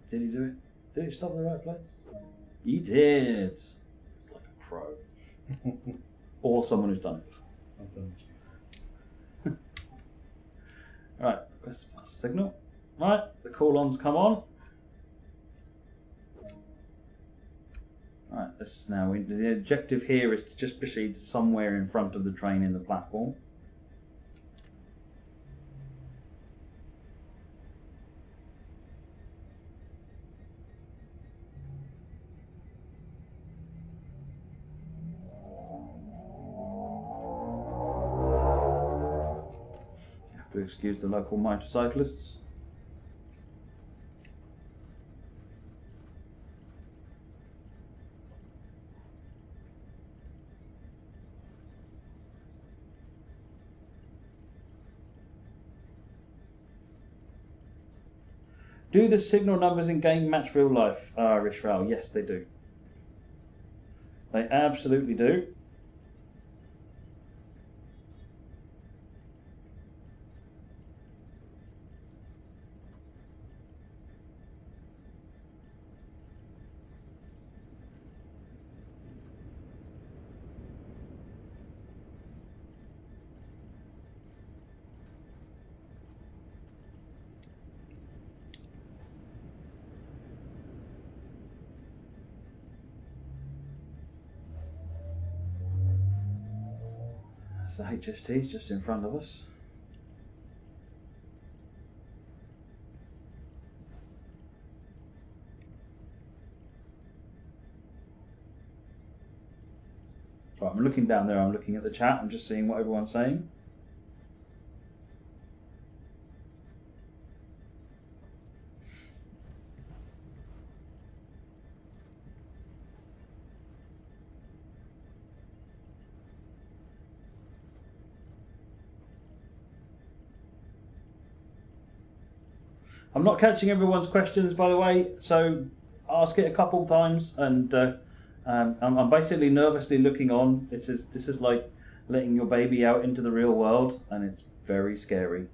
Did he do it? Did it stop in the right place? You did. Like a pro. Or someone who's done it. I've done it. Right, request pass signal. Right, the call-ons come on. Right, this now the objective here is to just proceed somewhere in front of the train in the platform. You have to excuse the local motorcyclists. Do the signal numbers in game match real life, Irish Rail? Yes, they do. They absolutely do. That's the HST just in front of us. Right, I'm looking down there, I'm looking at the chat, I'm just seeing what everyone's saying. I'm not catching everyone's questions, by the way, so ask it a couple times, and I'm basically nervously looking on. This is like letting your baby out into the real world, and it's very scary.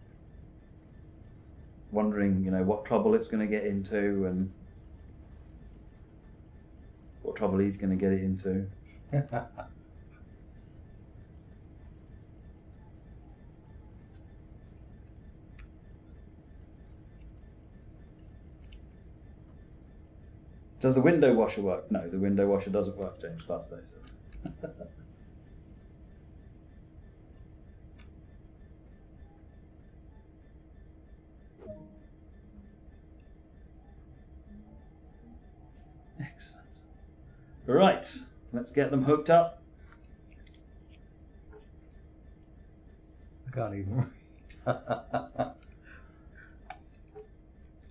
Wondering, what trouble it's going to get into, and what trouble he's going to get it into. Does the window washer work? No, the window washer doesn't work, James Class Day. Excellent. Right, let's get them hooked up. I can't even read.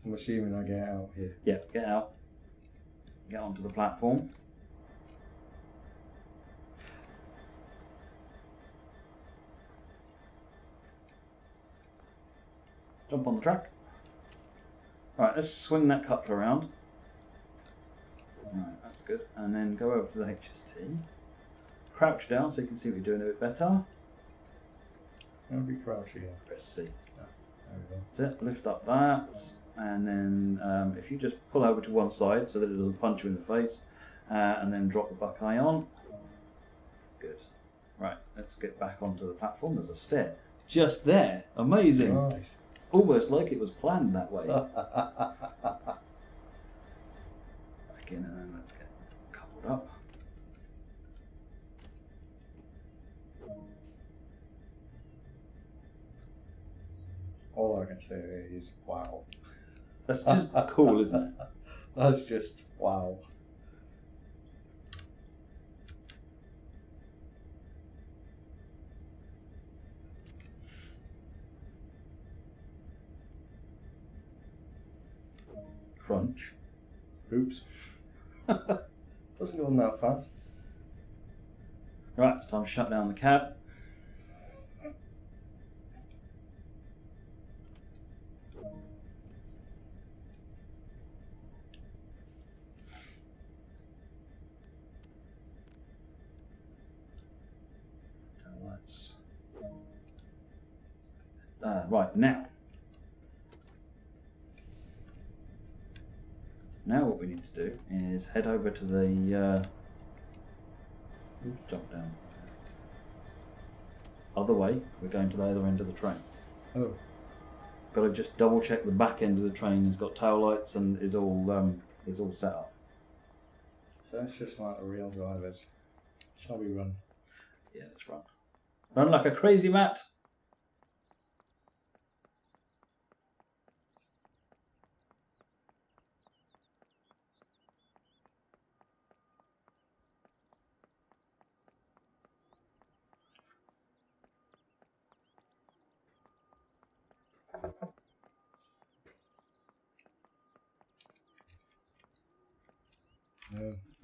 I'm assuming I get out here. Yeah, get out. Get onto the platform. Jump on the track. Right, let's swing that coupler around. Right, that's good. And then go over to the HST. Crouch down so you can see what you're doing a bit better. I'll be crouching again. Press C. There we go. That's it. Lift up that. And then if you just pull over to one side so that it doesn't punch you in the face, and then drop the Buckeye on. Good. Right, let's get back onto the platform. There's a stair. Just there. Amazing. Nice. It's almost like it was planned that way. Back in, and then let's get coupled up. All I can say is wow. That's just cool, isn't it? That's just wow. Crunch. Oops. Doesn't go on that fast. Right, it's time to shut down the cab. Right, now what we need to do is head over to the jump down. Other way, we're going to the other end of the train. Oh. Got to just double check the back end of the train has got tail lights and is all set up. So that's just like the real drivers. Shall we run? Yeah, let's run. Run like a crazy Matt.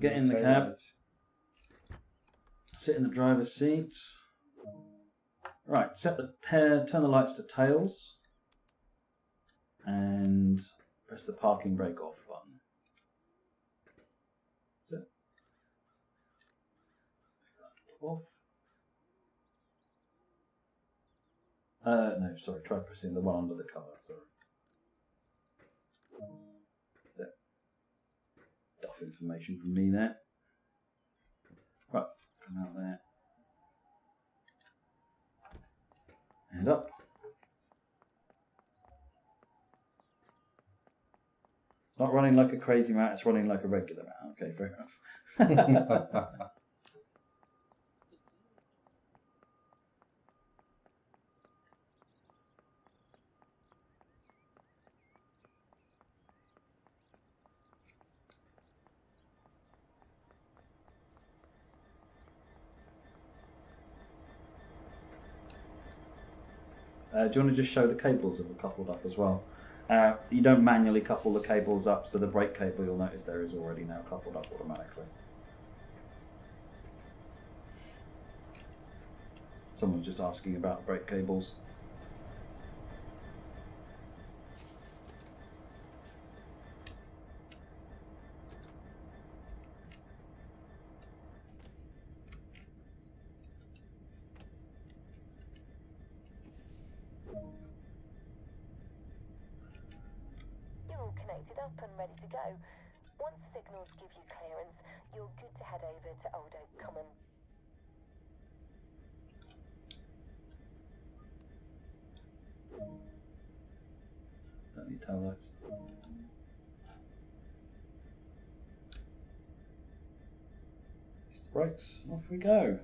Get in the cab. Sit in the driver's seat. Right, turn the lights to tails, and press the parking brake off button. That's it. Off. No, sorry. Try pressing the one under the cover. Sorry. That's it. Duff information from me there. Right, come out there. Head up. Not running like a crazy Matt, it's running like a regular Matt. Okay, fair enough. Do you want to just show the cables that were coupled up as well? You don't manually couple the cables up, so the brake cable, you'll notice there is already now coupled up automatically. Someone's just asking about brake cables. Connected up and ready to go. Once signals give you clearance, you're good to head over to Old Oak Common. Don't need tail lights. Use the brakes, off we go.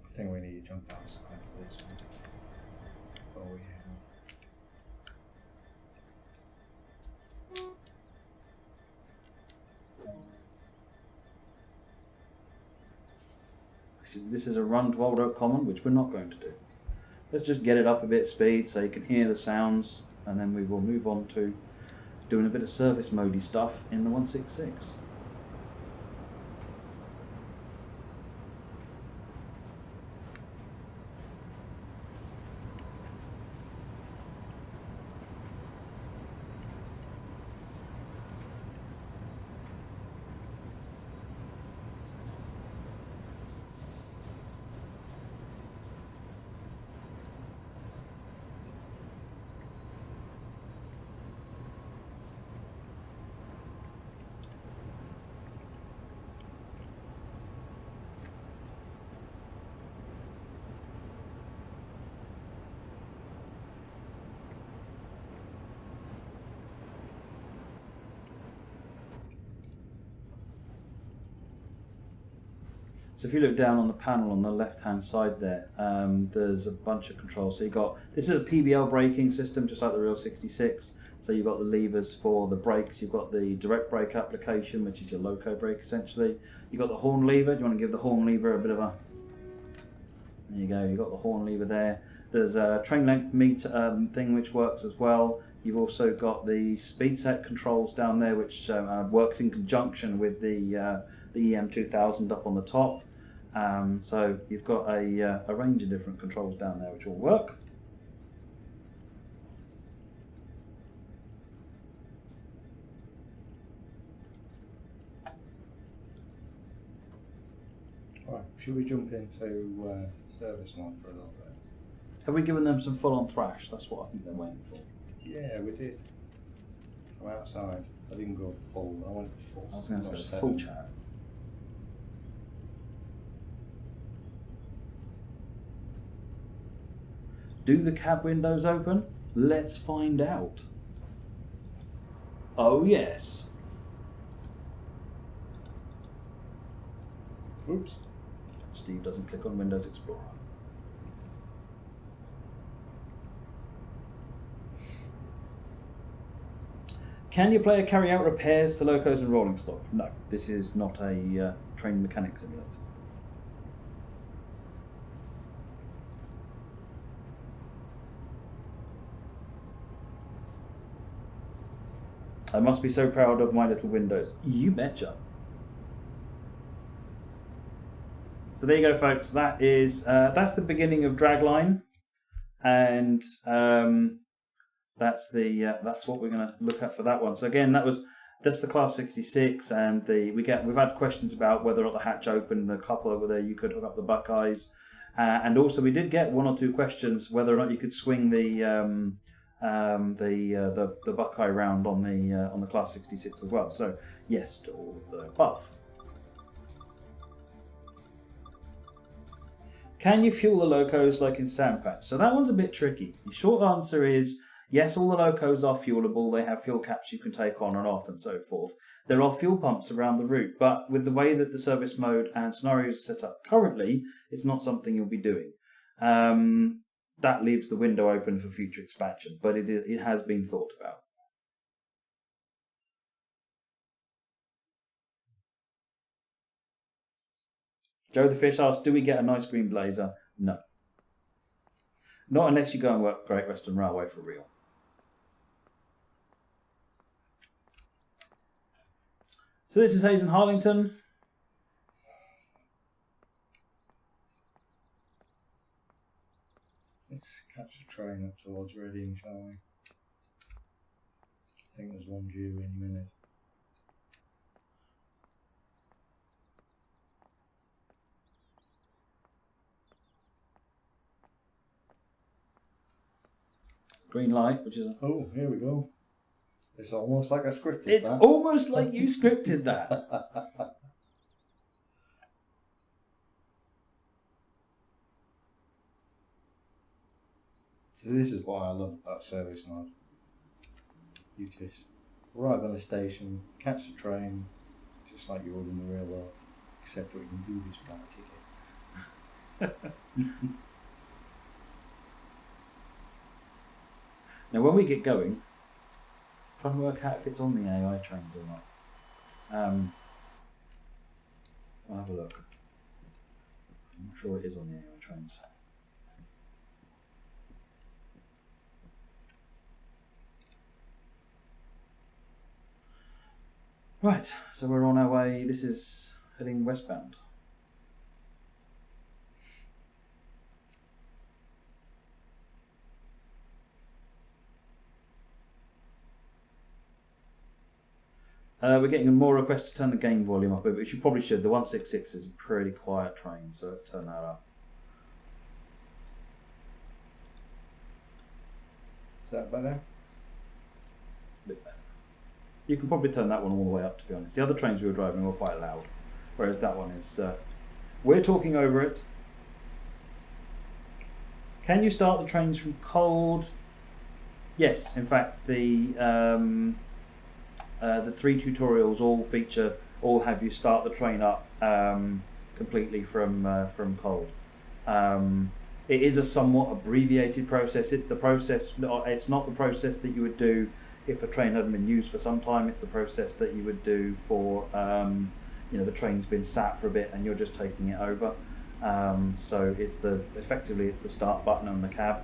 I think we need to jump outside for this one before we head off. This is a run to Old Oak Common, which we're not going to do. Let's just get it up a bit speed so you can hear the sounds, and then we will move on to doing a bit of service mode-y stuff in the 166. So if you look down on the panel on the left-hand side there, there's a bunch of controls. So you got, this is a PBL braking system, just like the real 66. So you've got the levers for the brakes. You've got the direct brake application, which is your loco brake essentially. You've got the horn lever. Do you want to give the horn lever a bit of a? There you go. You've got the horn lever there. There's a train length meter thing which works as well. You've also got the speed set controls down there, which works in conjunction with the EM2000 up on the top. So you've got a range of different controls down there which all work. Right, Should we jump into service mode for a little bit? Have we given them some full-on thrash? That's what I think they're waiting for. Yeah, we did. From outside. I didn't go full. I went full. I was going to say full chat. Do the cab windows open? Let's find out. Oh yes. Oops. Steve doesn't click on Windows Explorer. Can you play carry out repairs to locos and rolling stock? No, this is not a train mechanic simulator. I must be so proud of my little windows. You betcha. So there you go, folks. That is that's the beginning of Dragline, and that's what we're going to look at for that one. So again, that's the Class 66, and we've had questions about whether or not the hatch opened. The couple over there, you could hook up the Buckeyes, and also we did get one or two questions whether or not you could swing the Buckeye round on the Class 66 as well. So yes to all of the above. Can you fuel the locos like in Sandpatch? So that one's a bit tricky. The short answer is yes, all the locos are fuelable. They have fuel caps you can take on and off and so forth. There are fuel pumps around the route, but with the way that the service mode and scenarios are set up currently, it's not something you'll be doing. That leaves the window open for future expansion, but it has been thought about. Joe the Fish asks, do we get a nice green blazer? No. Not unless you go and work Great Western Railway for real. So this is Hayes and Harlington. Let's catch a train up towards Reading, shall we? I think there's one due any minute. Green light, which is... Oh, here we go. It's almost like I scripted It's that. almost like you scripted that. So this is what I love about service mode. You just arrive on a station, catch the train, just like you would in the real world, except we can do this without a ticket. Now when we get going, trying to work out if it's on the AI trains or not. I'll have a look. I'm not sure it is on the AI trains. Right, so we're on our way. This is heading westbound. We're getting more requests to turn the game volume up, which you probably should. The 166 is a pretty quiet train, so let's turn that up. Is that better? It's a bit better. You can probably turn that one all the way up, to be honest. The other trains we were driving were quite loud, whereas that one is... we're talking over it. Can you start the trains from cold? Yes, in fact, the 3 tutorials all have you start the train up completely from cold. It is a somewhat abbreviated process. It's not the process that you would do if a train hadn't been used for some time. It's the process that you would do for the train's been sat for a bit and you're just taking it over. So effectively it's the start button on the cab.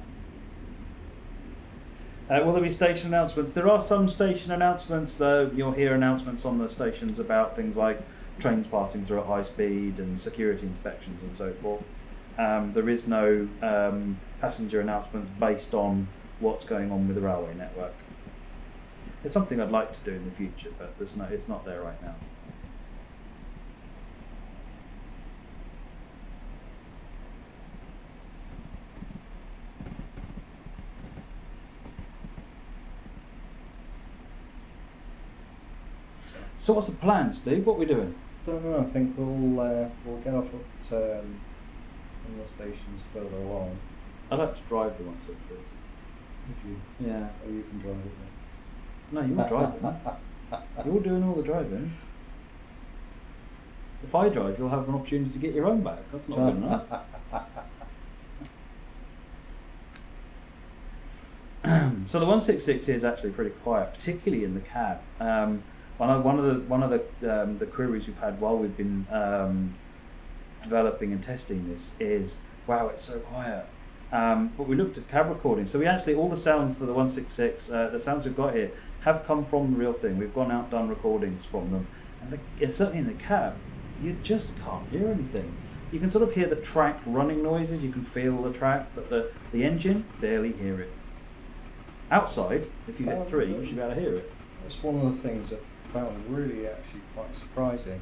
Will there be station announcements? There are some station announcements, though. You'll hear announcements on the stations about things like trains passing through at high speed and security inspections and so forth. There is no passenger announcements based on what's going on with the railway network. It's something I'd like to do in the future, but it's not there right now. So what's the plan, Steve? What are we doing? Don't know. I think we'll get off at one of the stations further along. I'd like to drive the 166. Would you? Yeah. Or you can drive it. No, you're driving. You're doing all the driving. If I drive, you'll have an opportunity to get your own back. That's not good enough. So the 166 is actually pretty quiet, particularly in the cab. One of the queries we've had while we've been developing and testing this is, wow, it's so quiet. But we looked at cab recordings, so we actually, all the sounds for the 166, the sounds we've got here, have come from the real thing. We've gone out, done recordings from them, and certainly in the cab, you just can't hear anything. You can sort of hear the track running noises, you can feel the track, but the engine, barely hear it. Outside, if you get three, you should be able to hear it. That's one of the things I found really actually quite surprising.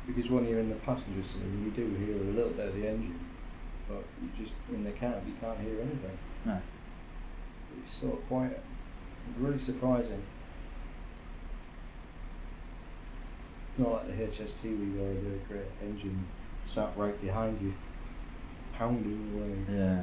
Because when you're in the passenger seat, you do hear a little bit of the engine, but you just, in the cab, you can't hear anything. No. It's so quiet. It's really surprising. It's not like the HST where you got a great engine sat right behind you, pounding away. Yeah.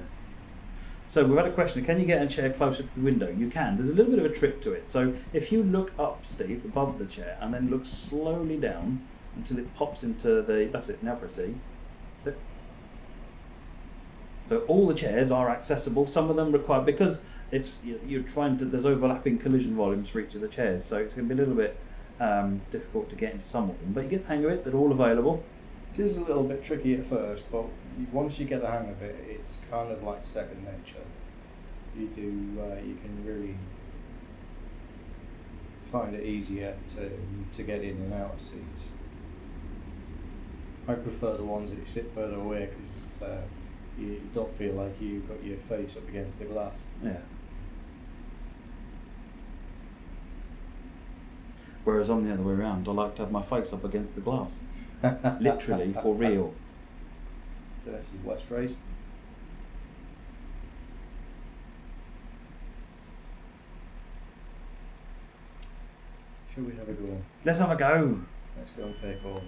So we've had a question, can you get a chair closer to the window? You can. There's a little bit of a trick to it. So if you look up, Steve, above the chair, and then look slowly down until it pops into the, that's it, now press E. That's it. So all the chairs are accessible. Some of them require, because it's you're trying to, there's overlapping collision volumes for each of the chairs, so it's going to be a little bit difficult to get into some of them. But you get the hang of it, they're all available. It is a little bit tricky at first, but once you get the hang of it, it's kind of like second nature. You can really find it easier to get in and out of seats. I prefer the ones that you sit further away because you don't feel like you've got your face up against the glass. Yeah. Whereas I'm the other way around. I like to have my face up against the glass. Literally, for real. So this is West Race. Shall we have a go? Let's have a go. Let's go and take over.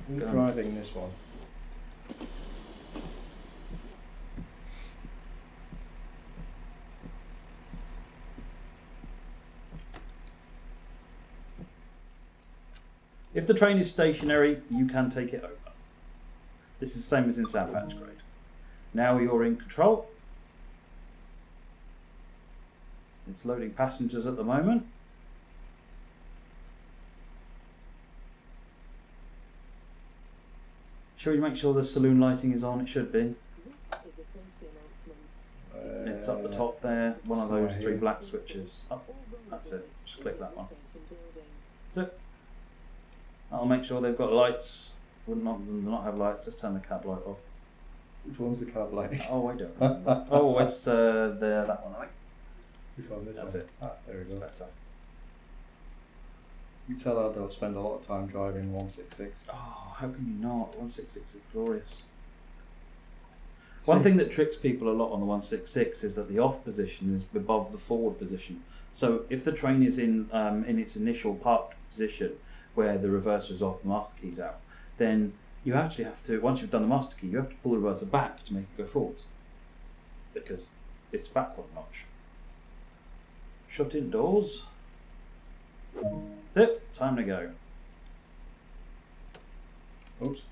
Who's go. driving this one? If the train is stationary, you can take it over. This is the same as in Sam Patchgrade. Now you're in control. It's loading passengers at the moment. Shall we make sure the saloon lighting is on? It should be. It's up the top there, one of those three black switches. Up. That's it. Just click that one. That's it. I'll make sure they've got lights. Would not have lights. Just turn the cab light off. Which one's the cab light? Oh, I don't remember. Oh, it's that one, I think. Which one? That's one? it. Ah, there we go. Better. You can tell I don't spend a lot of time driving 166. Oh, how can you not? 166 is glorious. One thing that tricks people a lot on the 166 is that the off position is above the forward position. So if the train is in its initial parked position, where the reverser is off, the master key's out, then you actually have to, once you've done the master key, you have to pull the reverser back to make it go forwards, because it's back one notch. Shut in doors. That's it, time to go. Oops.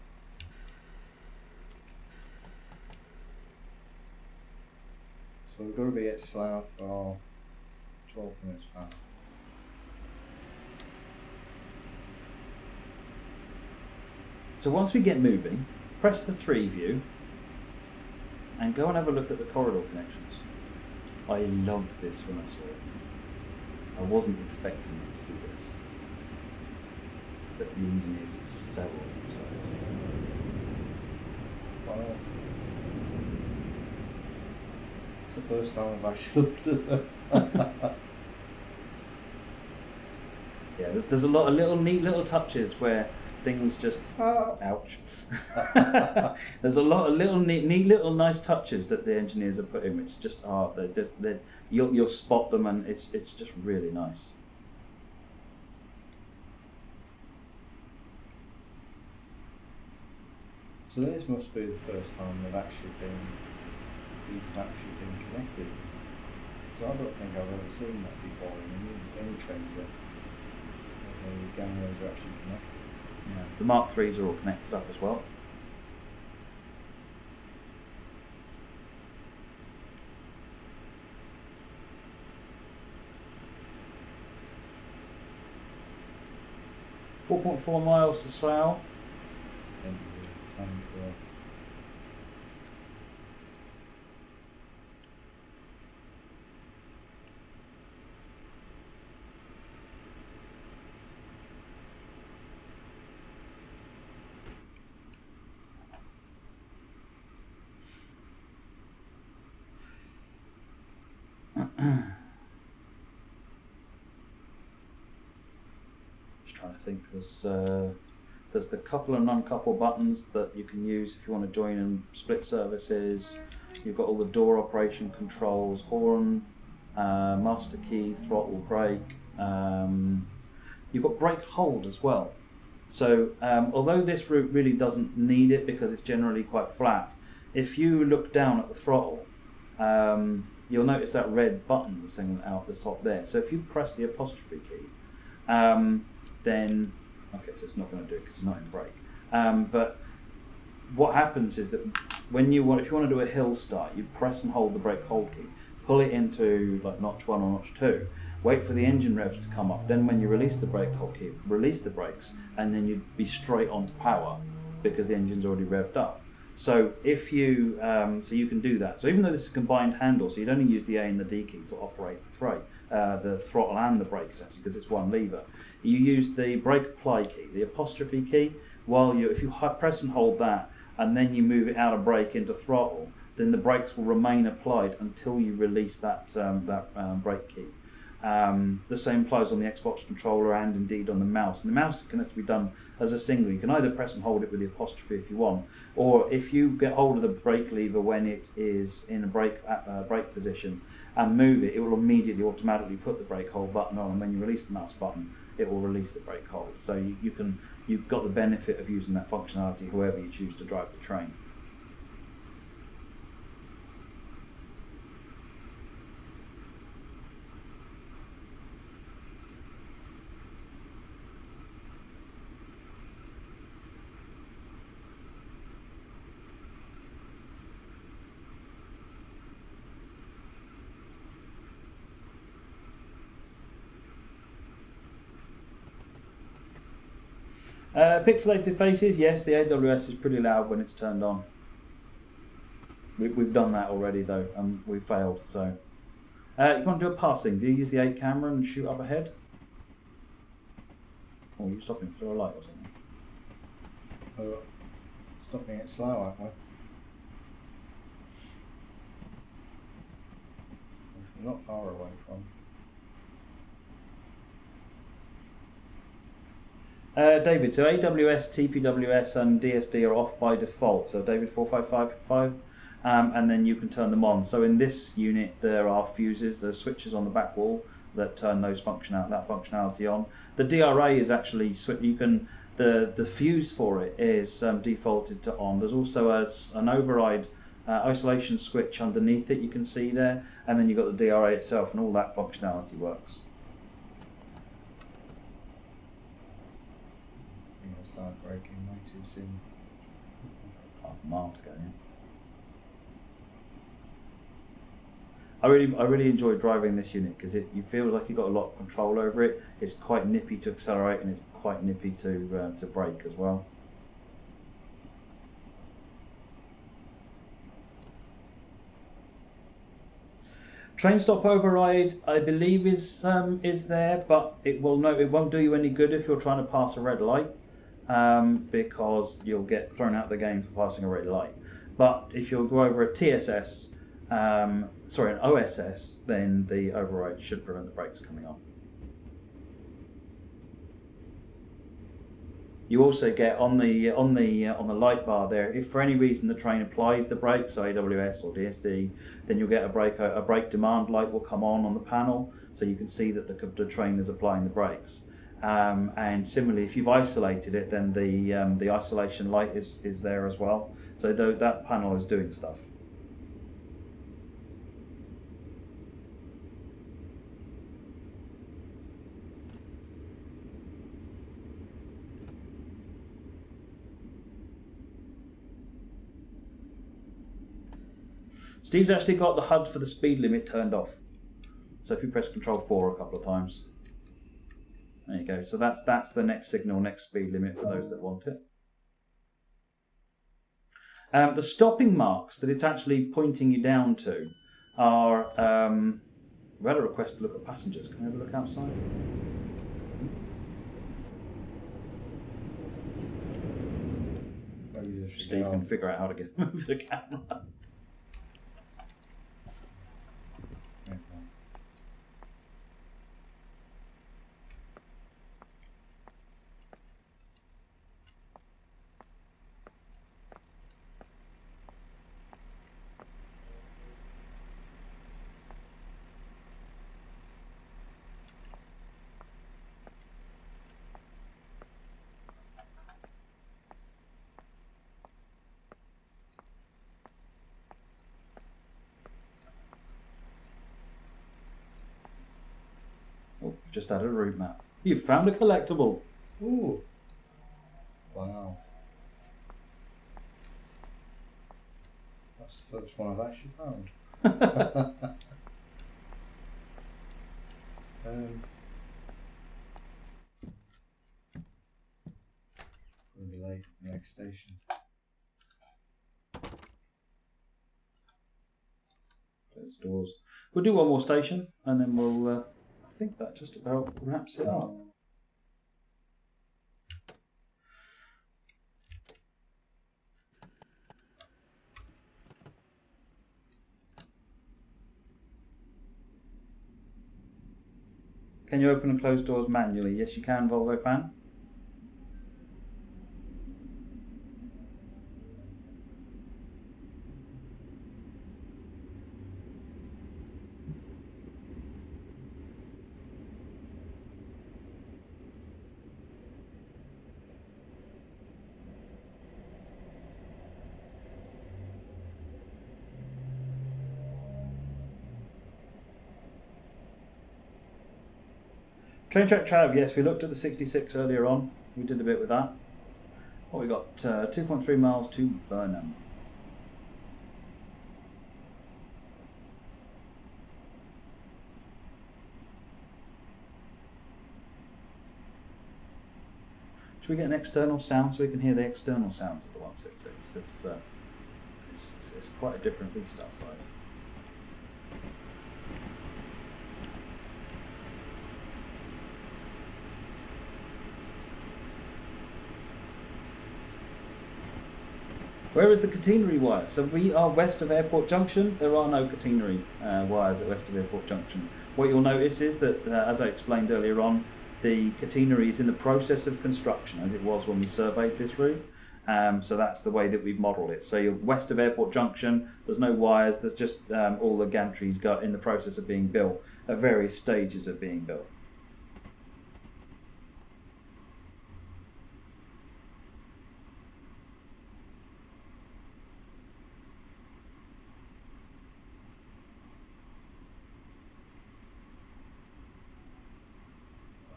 So we've got to be at Slough for 12 minutes past. So once we get moving, press the 3 view and go and have a look at the corridor connections. I loved this when I saw it. I wasn't expecting it to do this, but the engineers excel at themselves. Wow. It's the first time I've actually looked at them. Yeah, there's a lot of neat little touches where things just ouch. There's a lot of neat little nice touches that the engineers have put in, which just you'll spot them, and it's just really nice. So this must be the first time these have actually been connected. So I don't think I've ever seen that before in any trains that the gangways are actually connected. Yeah. The Mark IIIs are all connected up as well. .4 miles to Slough. Just trying to think. There's the couple and non-couple buttons that you can use if you want to join in split services. You've got all the door operation controls, horn, master key, throttle, brake. You've got brake hold as well. So although this route really doesn't need it because it's generally quite flat, if you look down at the throttle, you'll notice that red button that's hanging out the top there. So if you press the apostrophe key, then okay, so it's not going to do it because it's not in brake. But what happens is that if you want to do a hill start, you press and hold the brake hold key, pull it into like notch 1 or notch 2, wait for the engine revs to come up. Then when you release the brake hold key, release the brakes, and then you'd be straight onto power because the engine's already revved up. So if you so you can do that. So even though this is a combined handle, so you'd only use the A and the D key to operate the throttle and the brakes actually, because it's one lever. You use the brake apply key, the apostrophe key, if you press and hold that, and then you move it out of brake into throttle, then the brakes will remain applied until you release that brake key. The same applies on the Xbox controller and indeed on the mouse. And the mouse can actually be done as a single. You can either press and hold it with the apostrophe if you want, or if you get hold of the brake lever when it is in a brake position and move it, it will immediately automatically put the brake hold button on, and when you release the mouse button, it will release the brake hold. So you've got the benefit of using that functionality however you choose to drive the train. Pixelated faces, yes, the AWS is pretty loud when it's turned on. We've done that already though, and we failed. So, you want to do a passing? Do you use the 8 camera and shoot up ahead? Or are you stopping for a light or something? Oh, stopping at Slough, aren't we? We're not far away from. David, so AWS, TPWS and DSD are off by default. So David 45555, and then you can turn them on. So in this unit there are fuses, there's switches on the back wall that turn that functionality on. The DRA is actually the fuse for it is defaulted to on. There's also an override isolation switch underneath it you can see there, and then you've got the DRA itself, and all that functionality works. Start braking way too soon. Half a mile to go, yeah. I really enjoy driving this unit because you feel like you've got a lot of control over it. It's quite nippy to accelerate and it's quite nippy to brake as well. Train stop override, I believe, is there, but it won't do you any good if you're trying to pass a red light. Because you'll get thrown out of the game for passing a red light. But if you'll go over a TSS, an OSS, then the override should prevent the brakes coming on. You also get on the light bar there, if for any reason the train applies the brakes, so AWS or DSD, then you'll get a brake demand light will come on the panel, so you can see that the train is applying the brakes. And similarly, if you've isolated it, then the isolation light is there as well. So that panel is doing stuff. Steve's actually got the HUD for the speed limit turned off. So if you press Control 4 a couple of times, there you go. So that's the next signal, next speed limit for those that want it. The stopping marks that it's actually pointing you down to are. We had a request to look at passengers. Can we have a look outside? Steve can figure out how to get move the camera. Oh, we've just added a route map. You've found a collectible. Ooh. Wow. That's the first one I've actually found. We'll be late for the next station. Close doors. We'll do one more station and then we'll. I think that just about wraps it up. Can you open and close doors manually? Yes, you can, Volvo fan. Train track trav, yes, we looked at the 66 earlier on. We did a bit with that. What we got? 2.3 miles to Burnham. Should we get an external sound so we can hear the external sounds of the 166? Because it's quite a different beast outside. Where is the catenary wire? So we are west of Airport Junction. There are no catenary wires at west of Airport Junction. What you'll notice is that, as I explained earlier on, the catenary is in the process of construction, as it was when we surveyed this route. So that's the way that we've modelled it. So you're west of Airport Junction. There's no wires. There's just all the gantries got in the process of being built at various stages of being built.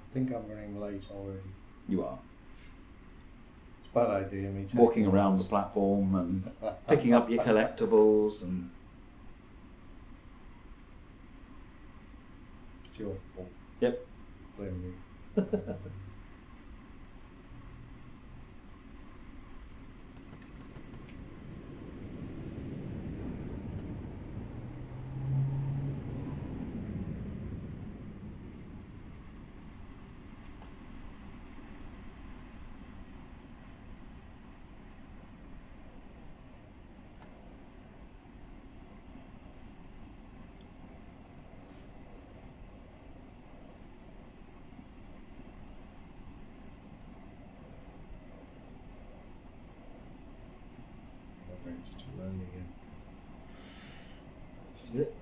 I think I'm running late already. You are. It's a bad idea, me taking walking around the platform and picking up your collectibles and. It's your fault. Yep. Blame you. To learn again. Yep.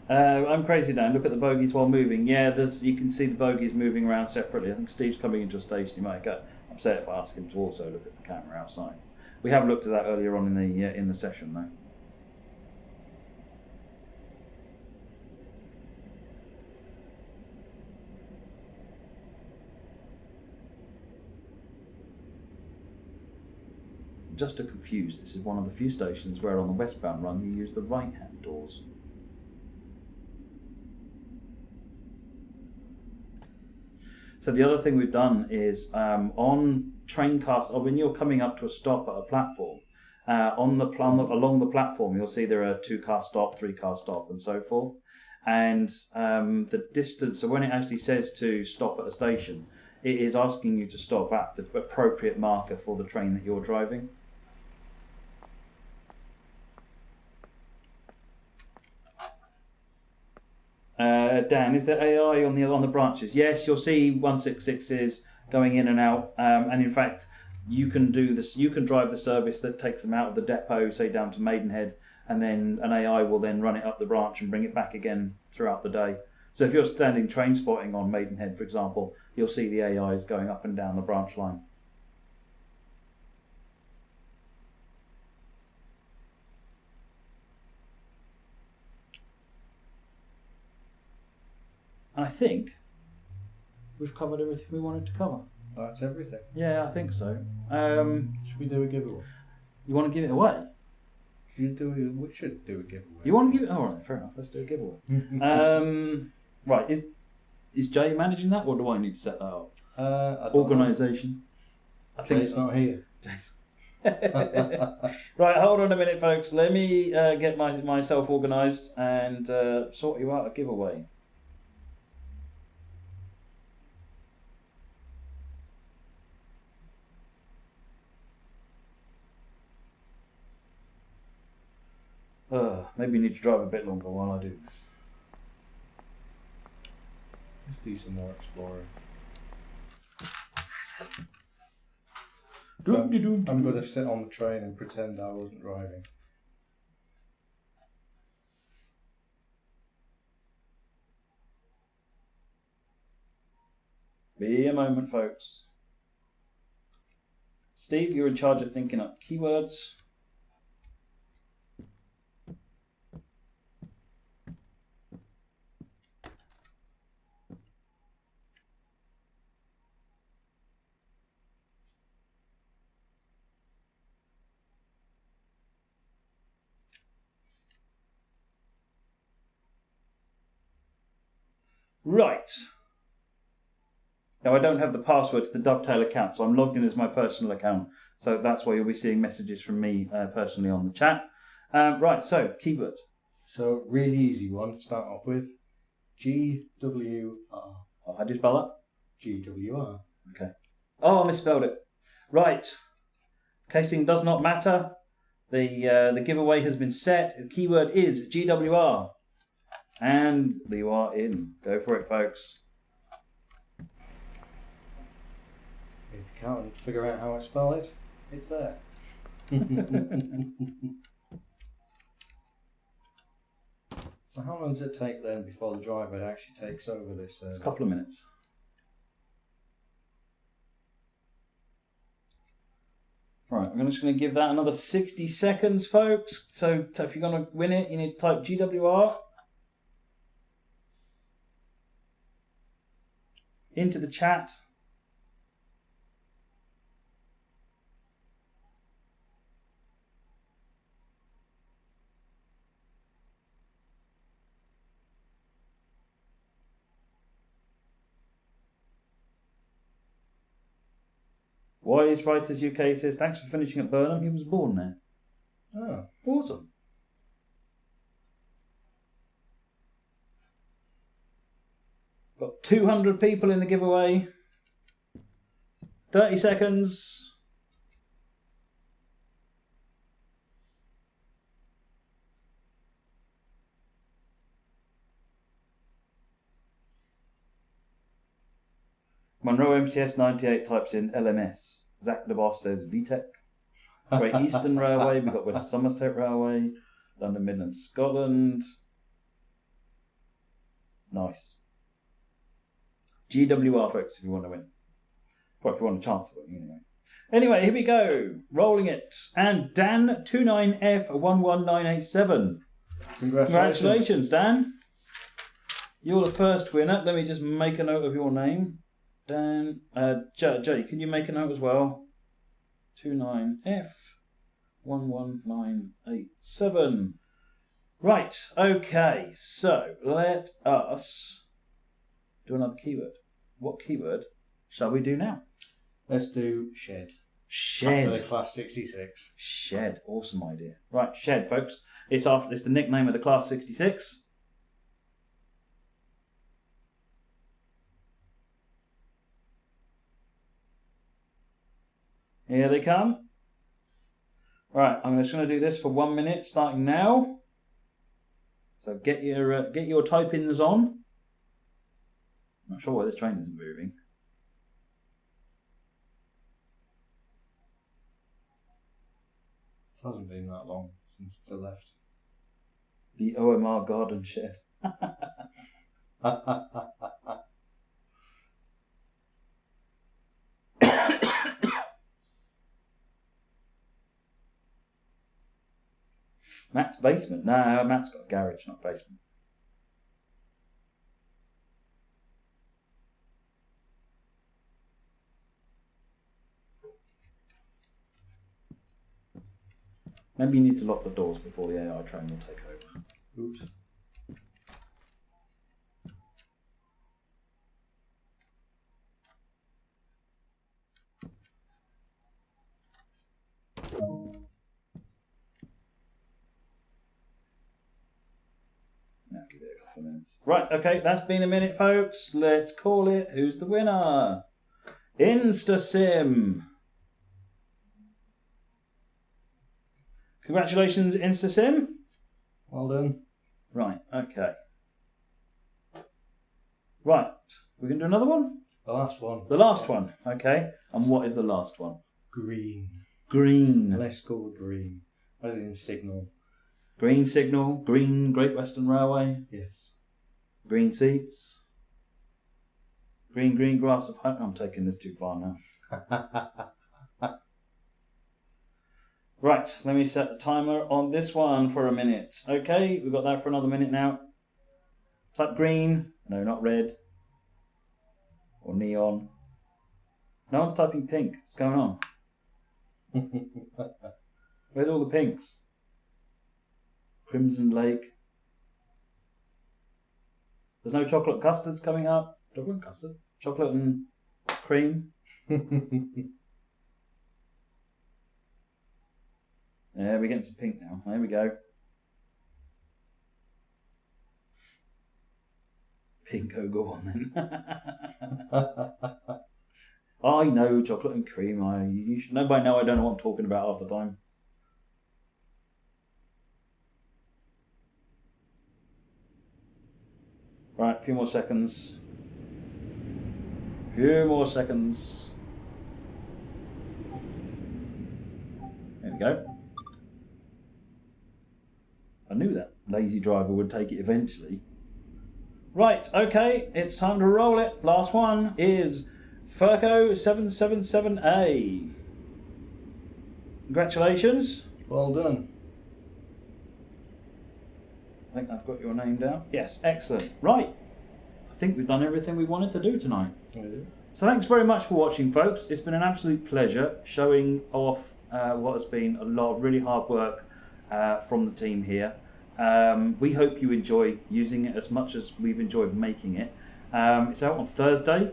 I'm crazy, Dan. Look at the bogies while moving. Yeah, you can see the bogies moving around separately. I think Steve's coming into a station. He might get upset if I ask him to also look at the camera outside. We have looked at that earlier on in the session, though. Just to confuse, this is one of the few stations where on the westbound run you use the right-hand doors. So the other thing we've done is on train cast, or when you're coming up to a stop at a platform, along the platform you'll see there are 2-car stop, 3-car stop, and so forth. And the distance, so when it actually says to stop at a station, it is asking you to stop at the appropriate marker for the train that you're driving. Dan, is there AI on the branches? Yes, you'll see 166s going in and out, and in fact, you can do this. You can drive the service that takes them out of the depot, say down to Maidenhead, and then an AI will then run it up the branch and bring it back again throughout the day. So if you're standing train spotting on Maidenhead, for example, you'll see the AIs going up and down the branch line. I think we've covered everything we wanted to cover. That's everything. Yeah, I think so. Should we do a giveaway? You want to give it away? We should do a giveaway. You want to give it? All right, fair enough. Let's do a giveaway. Right, is Jay managing that, or do I need to set that up? Organisation. I think Jay's not here. Right, hold on a minute, folks. Let me get myself organised and sort you out a giveaway. Maybe you need to drive a bit longer while I do this. Let's do some more exploring. I'm going to sit on the train and pretend I wasn't driving. Be a moment, folks. Steve, you're in charge of thinking up keywords. Right. Now I don't have the password to the Dovetail account, so I'm logged in as my personal account. So that's why you'll be seeing messages from me personally on the chat. Right, so keyword. So really easy one to start off with. GWR. Oh, how do you spell that? GWR. Okay. Oh, I misspelled it. Right. Casing does not matter. The giveaway has been set. The keyword is GWR. And you are in. Go for it, folks. If you can't figure out how I spell it, it's there. So how long does it take then before the driver actually takes over this? It's a couple of minutes. Right, I'm just going to give that another 60 seconds, folks. So if you're going to win it, you need to type GWR into the chat. Wise Writers UK says, thanks for finishing at Burnham. He was born there. Oh, Awesome. Got 200 people in the giveaway. 30 seconds. Monroe MCS 98 types in LMS. Zach the Boss says VTEC. Great Eastern Railway. We've got West Somerset Railway. London Midland Scotland. Nice. GWR, folks, if you want to win. Well, if you want a chance of winning, anyway. Anyway, here we go. Rolling it. And Dan 29F11987. Congratulations, Dan. You're the first winner. Let me just make a note of your name. Dan. Jay, can you make a note as well? 29F11987. Right, okay. So, let us do another keyword. What keyword shall we do now? Let's do shed. Shed. After the Class 66. Shed. Awesome idea. Right, shed, folks. It's the nickname of the Class 66. Here they come. Right, I'm just going to do this for 1 minute, starting now. So get your type-ins on. I'm not sure why this train isn't moving. It hasn't been that long since they left. The OMR garden shed. Matt's basement. No, Matt's got a garage, not a basement. Maybe you need to lock the doors before the AI train will take over. Oops. Now give it a couple of minutes. Right, okay, that's been a minute, folks. Let's call it. Who's the winner? InstaSim. Congratulations, InstaSim. Well done. Right, okay. Right, we're going to do another one? The last one. The last one, okay. And what is the last one? Green. Green. Let's go with green. As in signal. Green signal, green Great Western Railway, Yes. green seats, green grass of home. I'm taking this too far now. Right, let me set the timer on this one for a minute. Okay, we've got that for another minute now. Type green. No, not red. Or neon. No one's typing pink. What's going on? Where's all the pinks? Crimson Lake. There's no chocolate custards coming up. Chocolate and custard? Chocolate and cream. Yeah, we're getting some pink now. There we go. Pink, oh, go on then. I know chocolate and cream. You should know by now I don't know what I'm talking about half the time. Right, a few more seconds. Few more seconds. There we go. I knew that lazy driver would take it eventually. Right, okay, it's time to roll it. Last one is Furco 777A. Congratulations. Well done. I think I've got your name down. Yes, excellent. Right, I think we've done everything we wanted to do tonight. So thanks very much for watching, folks. It's been an absolute pleasure showing off what has been a lot of really hard work from the team here. We hope you enjoy using it as much as we've enjoyed making it. It's out on Thursday.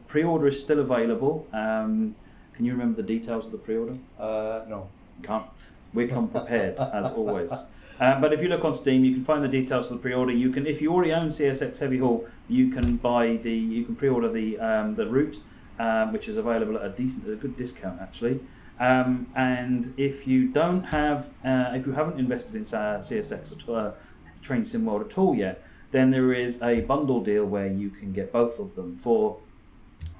Pre-order is still available. Can you remember the details of the pre-order? No. Can't. We come prepared as always. But if you look on Steam, you can find the details of the pre-order. You can, if you already own CSX Heavy Haul, you can pre-order the route, which is available at a good discount actually. And if you don't have, if you haven't invested in CSX or Train Sim World at all yet, then there is a bundle deal where you can get both of them for,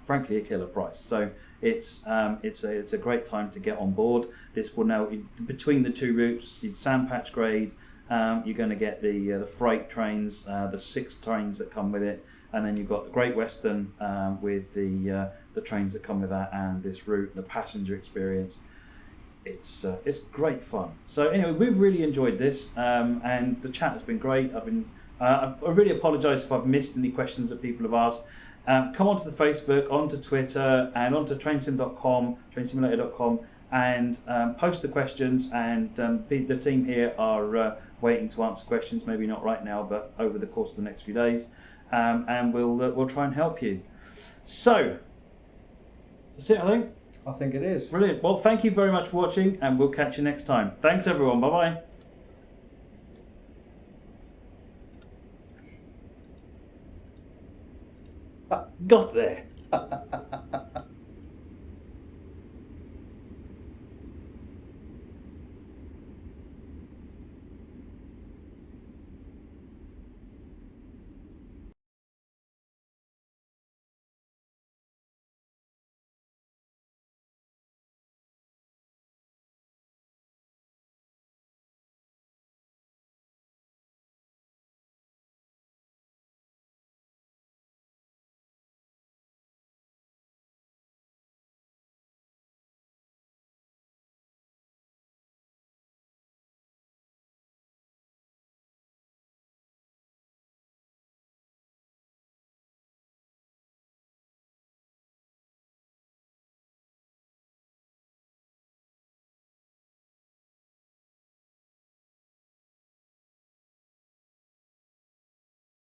frankly, a killer price. So it's a great time to get on board. This will now, between the two routes, Sandpatch Grade You're going to get the freight trains, the 6 trains that come with it, and then you've got the Great Western with the trains that come with that, and this route, the passenger experience. It's great fun. So anyway, we've really enjoyed this, and the chat has been great. I really apologise if I've missed any questions that people have asked. Come onto the Facebook, onto Twitter, and onto trainsim.com, trainsimulator.com, and post the questions. And the team here are waiting to answer questions. Maybe not right now, but over the course of the next few days, and we'll try and help you. So that's it, I think. I think it is. Brilliant. Well, thank you very much for watching, and we'll catch you next time. Thanks, everyone. Bye bye. Got there.